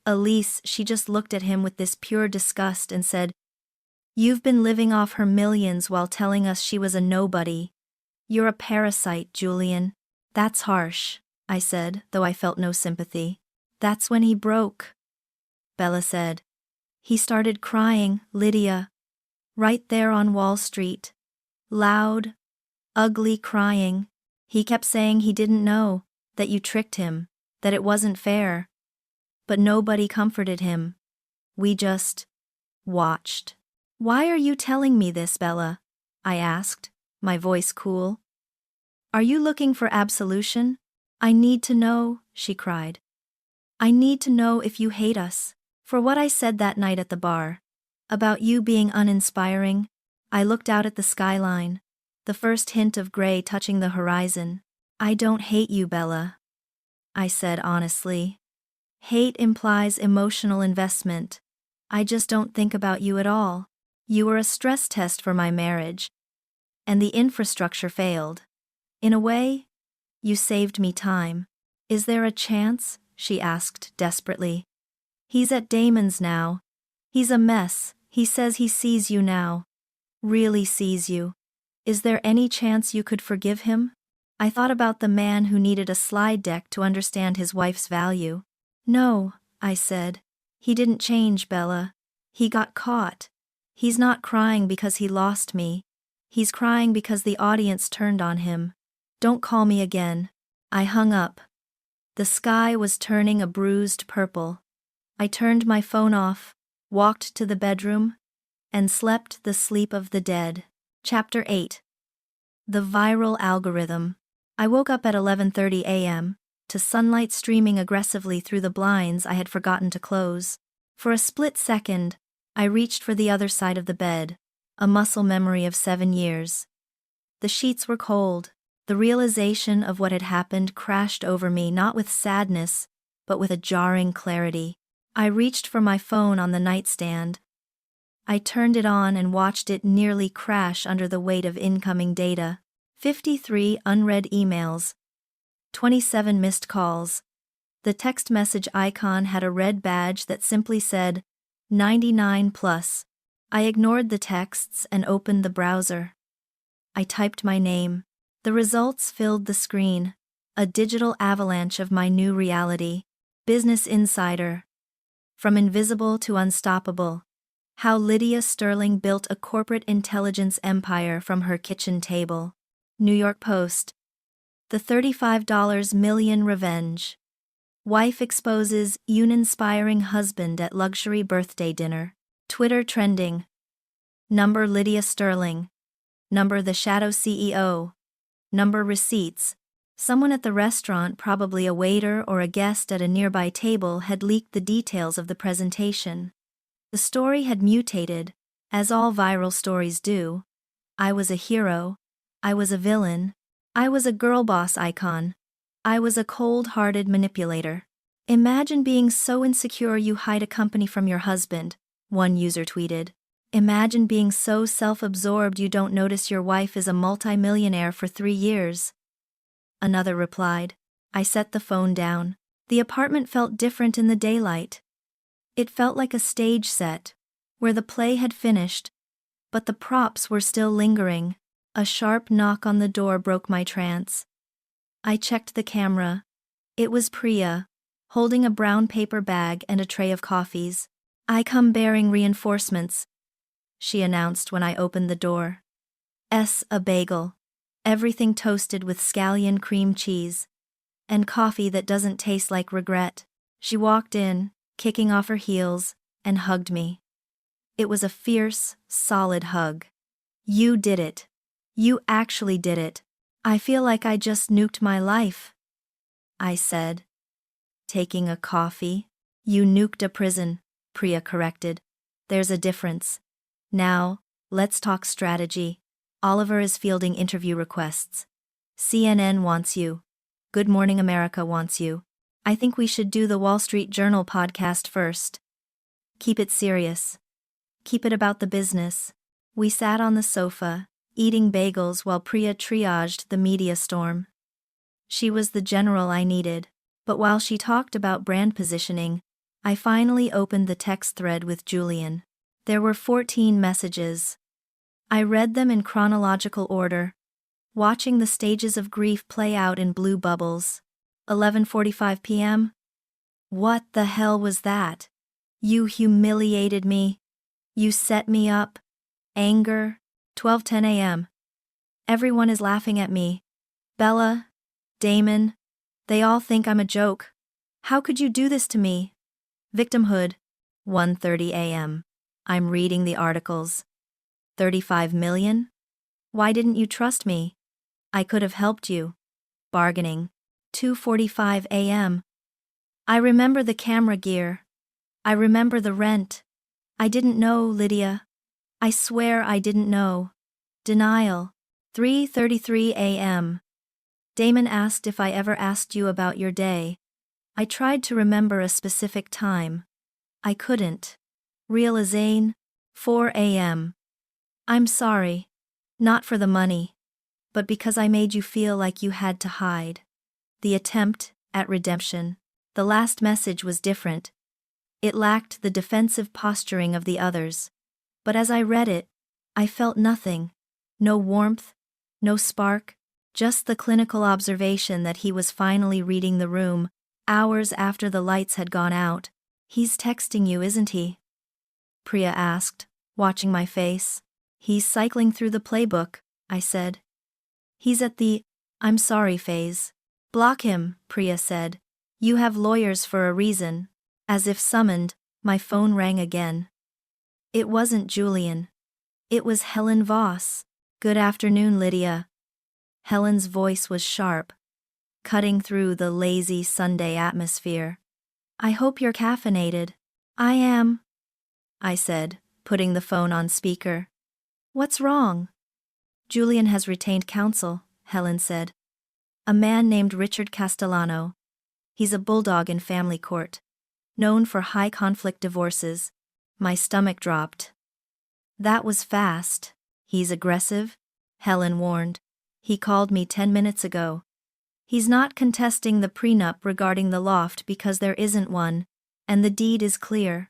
A: Elise, she just looked at him with this pure disgust and said, You've been living off her millions while telling us she was a nobody. You're a parasite, Julian. That's harsh, I said, though I felt no sympathy. That's when he broke, Bella said. He started crying, Lydia. Right there on Wall Street. Loud, ugly crying. He kept saying he didn't know, that you tricked him, that it wasn't fair. But nobody comforted him. We just watched. Why are you telling me this, Bella? I asked, my voice cool. Are you looking for absolution? I need to know, she cried. I need to know if you hate us. For what I said that night at the bar, about you being uninspiring. I looked out at the skyline, the first hint of gray touching the horizon. I don't hate you, Bella, I said honestly. Hate implies emotional investment. I just don't think about you at all. You were a stress test for my marriage, and the infrastructure failed. In a way, you saved me time. Is there a chance? She asked desperately. He's at Damon's now. He's a mess. He says he sees you now. Really sees you. Is there any chance you could forgive him? I thought about the man who needed a slide deck to understand his wife's value. No, I said. He didn't change, Bella. He got caught. He's not crying because he lost me. He's crying because the audience turned on him. Don't call me again. I hung up. The sky was turning a bruised purple. I turned my phone off, walked to the bedroom, and slept the sleep of the dead. Chapter 8. The viral algorithm. I woke up at 11:30 a.m. to sunlight streaming aggressively through the blinds I had forgotten to close. For a split second, I reached for the other side of the bed, a muscle memory of 7 years. The sheets were cold. The realization of what had happened crashed over me, not with sadness, but with a jarring clarity. I reached for my phone on the nightstand. I turned it on and watched it nearly crash under the weight of incoming data. 53 unread emails. 27 missed calls. The text message icon had a red badge that simply said, 99 plus. I ignored the texts and opened the browser. I typed my name. The results filled the screen, a digital avalanche of my new reality. Business Insider. From invisible to unstoppable. How Lydia Sterling built a corporate intelligence empire from her kitchen table. New York Post. The $35 million revenge. Wife exposes uninspiring husband at luxury birthday dinner. Twitter trending. Number Lydia Sterling. Number the shadow CEO. Number receipts. Someone at the restaurant, probably a waiter or a guest at a nearby table, had leaked the details of the presentation. The story had mutated, as all viral stories do. I was a hero. I was a villain. I was a girl boss icon. I was a cold-hearted manipulator. Imagine being so insecure you hide a company from your husband, one user tweeted. Imagine being so self-absorbed you don't notice your wife is a multimillionaire for 3 years. Another replied. I set the phone down. The apartment felt different in the daylight. It felt like a stage set, where the play had finished, but the props were still lingering. A sharp knock on the door broke my trance. I checked the camera. It was Priya, holding a brown paper bag and a tray of coffees. I come bearing reinforcements, she announced when I opened the door. A bagel. Everything toasted with scallion cream cheese. And coffee that doesn't taste like regret. She walked in, kicking off her heels, and hugged me. It was a fierce, solid hug. You did it. You actually did it. I feel like I just nuked my life, I said. Taking a coffee? You nuked a prison, Priya corrected. There's a difference. Now, let's talk strategy. Oliver is fielding interview requests. CNN wants you. Good Morning America wants you. I think we should do the Wall Street Journal podcast first. Keep it serious. Keep it about the business. We sat on the sofa, eating bagels while Priya triaged the media storm. She was the general I needed, but while she talked about brand positioning, I finally opened the text thread with Julian. There were 14 messages. I read them in chronological order, watching the stages of grief play out in blue bubbles. 11:45 p.m. What the hell was that? You humiliated me. You set me up. Anger. 12:10 a.m. Everyone is laughing at me. Bella, Damon, they all think I'm a joke. How could you do this to me? Victimhood. 1:30 a.m. I'm reading the articles. 35 million? Why didn't you trust me? I could have helped you. Bargaining. 2:45 a.m. I remember the camera gear. I remember the rent. I didn't know, Lydia. I swear I didn't know. Denial. 3:33 a.m. Damon asked if I ever asked you about your day. I tried to remember a specific time. I couldn't. Realizane. 4 a.m. I'm sorry. Not for the money, but because I made you feel like you had to hide. The attempt at redemption. The last message was different. It lacked the defensive posturing of the others. But as I read it, I felt nothing. No warmth, no spark, just the clinical observation that he was finally reading the room, hours after the lights had gone out. He's texting you, isn't he? Priya asked, watching my face. He's cycling through the playbook, I said. He's at the I'm sorry, Faze. Block him, Priya said. You have lawyers for a reason. As if summoned, my phone rang again. It wasn't Julian. It was Helen Voss. Good afternoon, Lydia. Helen's voice was sharp, cutting through the lazy Sunday atmosphere. I hope you're caffeinated. I am, I said, putting the phone on speaker. What's wrong? Julian has retained counsel, Helen said. A man named Richard Castellano. He's a bulldog in family court. Known for high-conflict divorces. My stomach dropped. That was fast. He's aggressive, Helen warned. He called me 10 minutes ago. He's not contesting the prenup regarding the loft because there isn't one, and the deed is clear.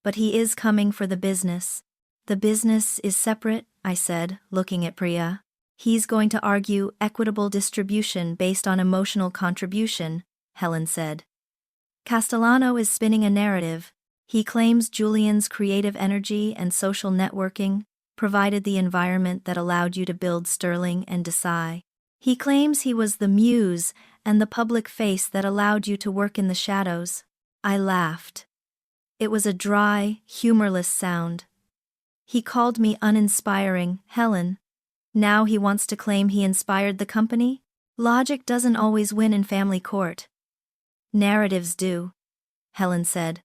A: But he is coming for the business. The business is separate, I said, looking at Priya. He's going to argue equitable distribution based on emotional contribution, Helen said. Castellano is spinning a narrative. He claims Julian's creative energy and social networking provided the environment that allowed you to build Sterling and Desai. He claims he was the muse and the public face that allowed you to work in the shadows. I laughed. It was a dry, humorless sound. He called me uninspiring, Helen. Now he wants to claim he inspired the company? Logic doesn't always win in family court. Narratives do, Helen said.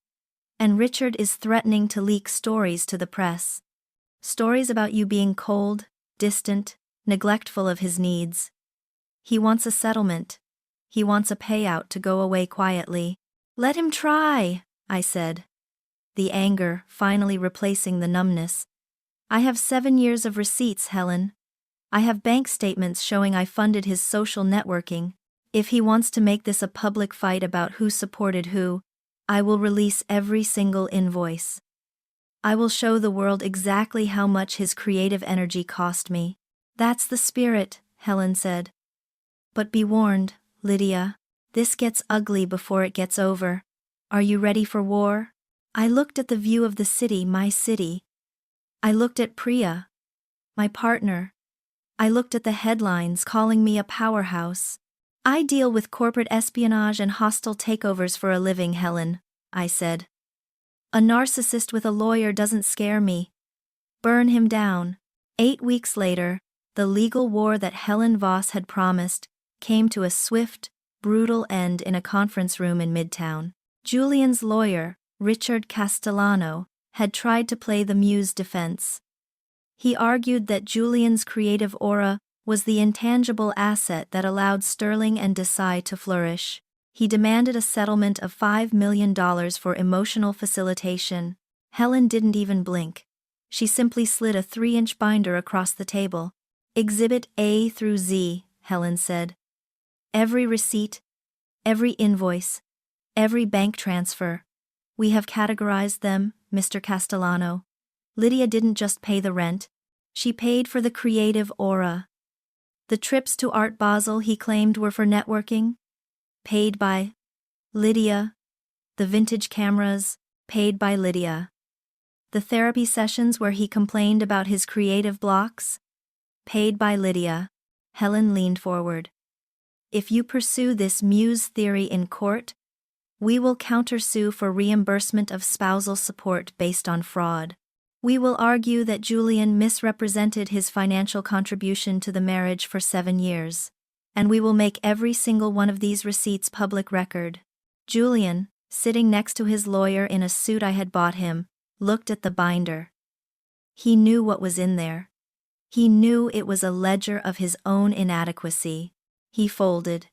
A: And Richard is threatening to leak stories to the press. Stories about you being cold, distant, neglectful of his needs. He wants a settlement. He wants a payout to go away quietly. Let him try, I said. The anger finally replacing the numbness. I have 7 years of receipts, Helen. I have bank statements showing I funded his social networking. If he wants to make this a public fight about who supported who, I will release every single invoice. I will show the world exactly how much his creative energy cost me. That's the spirit, Helen said. But be warned, Lydia. This gets ugly before it gets over. Are you ready for war? I looked at the view of the city, my city. I looked at Priya, my partner. I looked at the headlines calling me a powerhouse. I deal with corporate espionage and hostile takeovers for a living, Helen, I said. A narcissist with a lawyer doesn't scare me. Burn him down. 8 weeks later, the legal war that Helen Voss had promised came to a swift, brutal end in a conference room in Midtown. Julian's lawyer, Richard Castellano, had tried to play the muse defense. He argued that Julian's creative aura was the intangible asset that allowed Sterling and Desai to flourish. He demanded a settlement of $5 million for emotional facilitation. Helen didn't even blink. She simply slid a 3-inch binder across the table. Exhibit A through Z, Helen said. Every receipt, every invoice, every bank transfer. We have categorized them, Mr. Castellano. Lydia didn't just pay the rent. She paid for the creative aura. The trips to Art Basel he claimed were for networking. Paid by Lydia. The vintage cameras, paid by Lydia. The therapy sessions where he complained about his creative blocks, paid by Lydia. Helen leaned forward. If you pursue this muse theory in court, we will countersue for reimbursement of spousal support based on fraud. We will argue that Julian misrepresented his financial contribution to the marriage for 7 years. And we will make every single one of these receipts public record. Julian, sitting next to his lawyer in a suit I had bought him, looked at the binder. He knew what was in there. He knew it was a ledger of his own inadequacy. He folded.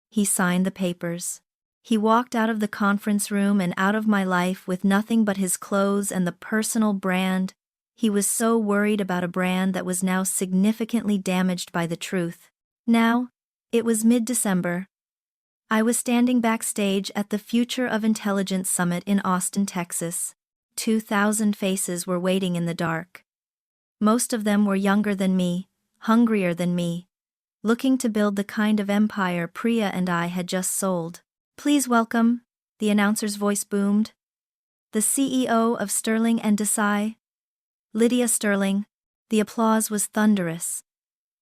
A: He signed the papers. He walked out of the conference room and out of my life with nothing but his clothes and the personal brand. He was so worried about a brand that was now significantly damaged by the truth. Now, it was mid-December. I was standing backstage at the Future of Intelligence Summit in Austin, Texas. 2,000 faces were waiting in the dark. Most of them were younger than me, hungrier than me, looking to build the kind of empire Priya and I had just sold. Please welcome, the announcer's voice boomed, the CEO of Sterling and Desai, Lydia Sterling. The applause was thunderous.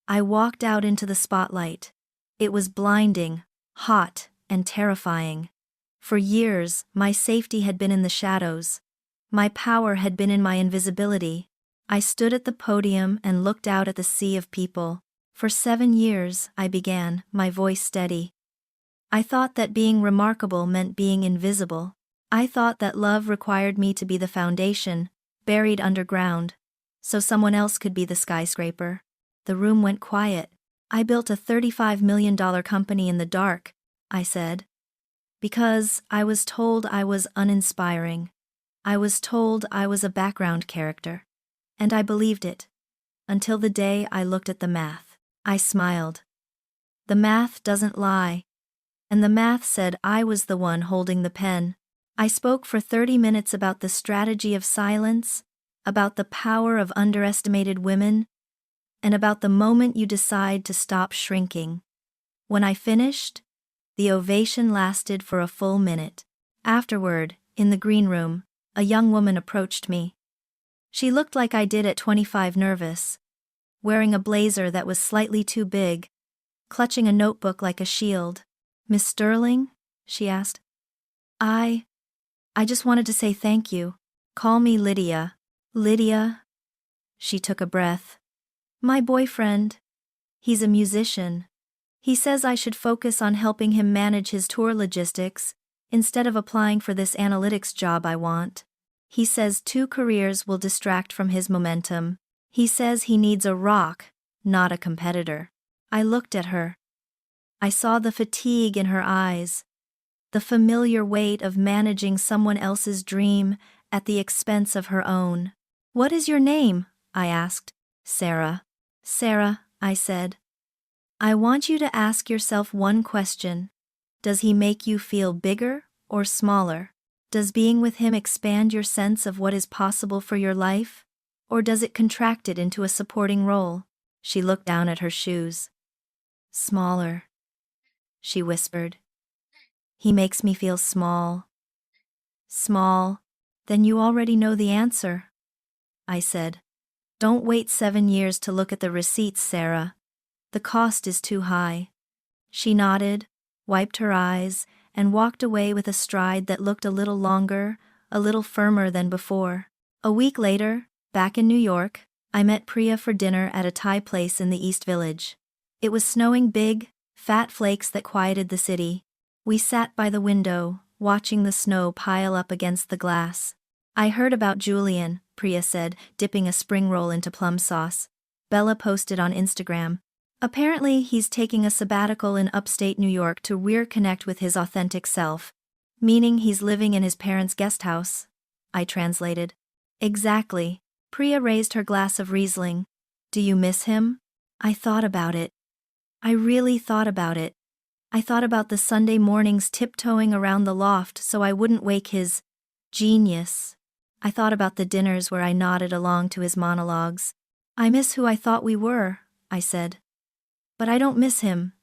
A: I walked out into the spotlight. It was blinding, hot, and terrifying. For years, my safety had been in the shadows. My power had been in my invisibility. I stood at the podium and looked out at the sea of people. For 7 years, I began, my voice steady. I thought that being remarkable meant being invisible. I thought that love required me to be the foundation, buried underground, so someone else could be the skyscraper. The room went quiet. I built a $35 million company in the dark, I said. Because I was told I was uninspiring. I was told I was a background character. And I believed it. Until the day I looked at the math. I smiled. The math doesn't lie. And the math said I was the one holding the pen. I spoke for 30 minutes about the strategy of silence, about the power of underestimated women, and about the moment you decide to stop shrinking. When I finished, the ovation lasted for a full minute. Afterward, in the green room, a young woman approached me. She looked like I did at 25, nervous, wearing a blazer that was slightly too big, clutching a notebook like a shield. "Miss Sterling?" she asked. I just wanted to say thank you. Call me Lydia." "Lydia?" She took a breath. "My boyfriend. He's a musician. He says I should focus on helping him manage his tour logistics, instead of applying for this analytics job I want. He says 2 careers will distract from his momentum. He says he needs a rock, not a competitor." I looked at her. I saw the fatigue in her eyes, the familiar weight of managing someone else's dream at the expense of her own. "What is your name?" I asked. "Sarah." "Sarah," I said. "I want you to ask yourself one question. Does he make you feel bigger or smaller? Does being with him expand your sense of what is possible for your life? Or does it contract it into a supporting role?" She looked down at her shoes. "Smaller," she whispered. "He makes me feel small." "Small? Then you already know the answer," I said. "Don't wait 7 years to look at the receipts, Sarah. The cost is too high." She nodded, wiped her eyes, and walked away with a stride that looked a little longer, a little firmer than before. A week later, back in New York, I met Priya for dinner at a Thai place in the East Village. It was snowing big, fat flakes that quieted the city. We sat by the window, watching the snow pile up against the glass. "I heard about Julian," Priya said, dipping a spring roll into plum sauce. Bella posted on Instagram. "Apparently he's taking a sabbatical in upstate New York to reconnect with his authentic self. Meaning he's living in his parents' guest house," I translated. "Exactly." Priya raised her glass of Riesling. "Do you miss him?" I thought about it. I really thought about it. I thought about the Sunday mornings tiptoeing around the loft so I wouldn't wake his genius. I thought about the dinners where I nodded along to his monologues. "I miss who I thought we were," I said. "But I don't miss him.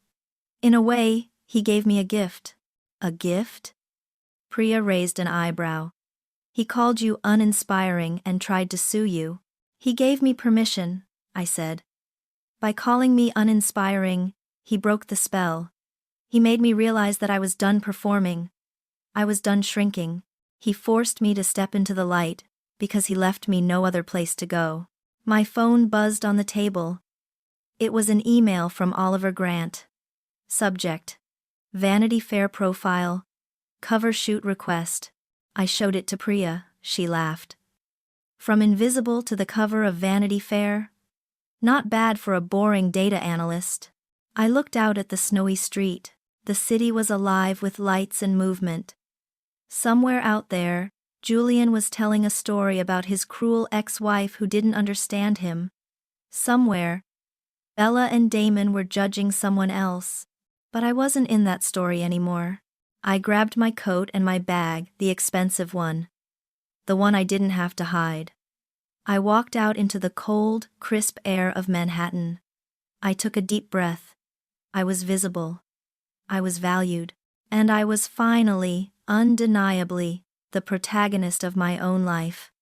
A: In a way, he gave me a gift." "A gift?" Priya raised an eyebrow. "He called you uninspiring and tried to sue you." "He gave me permission," I said. "By calling me uninspiring, he broke the spell. He made me realize that I was done performing. I was done shrinking. He forced me to step into the light, because he left me no other place to go." My phone buzzed on the table. It was an email from Oliver Grant. Subject: Vanity Fair profile. Cover shoot request. I showed it to Priya. She laughed. "From invisible to the cover of Vanity Fair? Not bad for a boring data analyst." I looked out at the snowy street. The city was alive with lights and movement. Somewhere out there, Julian was telling a story about his cruel ex-wife who didn't understand him. Somewhere, Bella and Damon were judging someone else. But I wasn't in that story anymore. I grabbed my coat and my bag, the expensive one. The one I didn't have to hide. I walked out into the cold, crisp air of Manhattan. I took a deep breath. I was visible. I was valued. And I was finally, undeniably, the protagonist of my own life.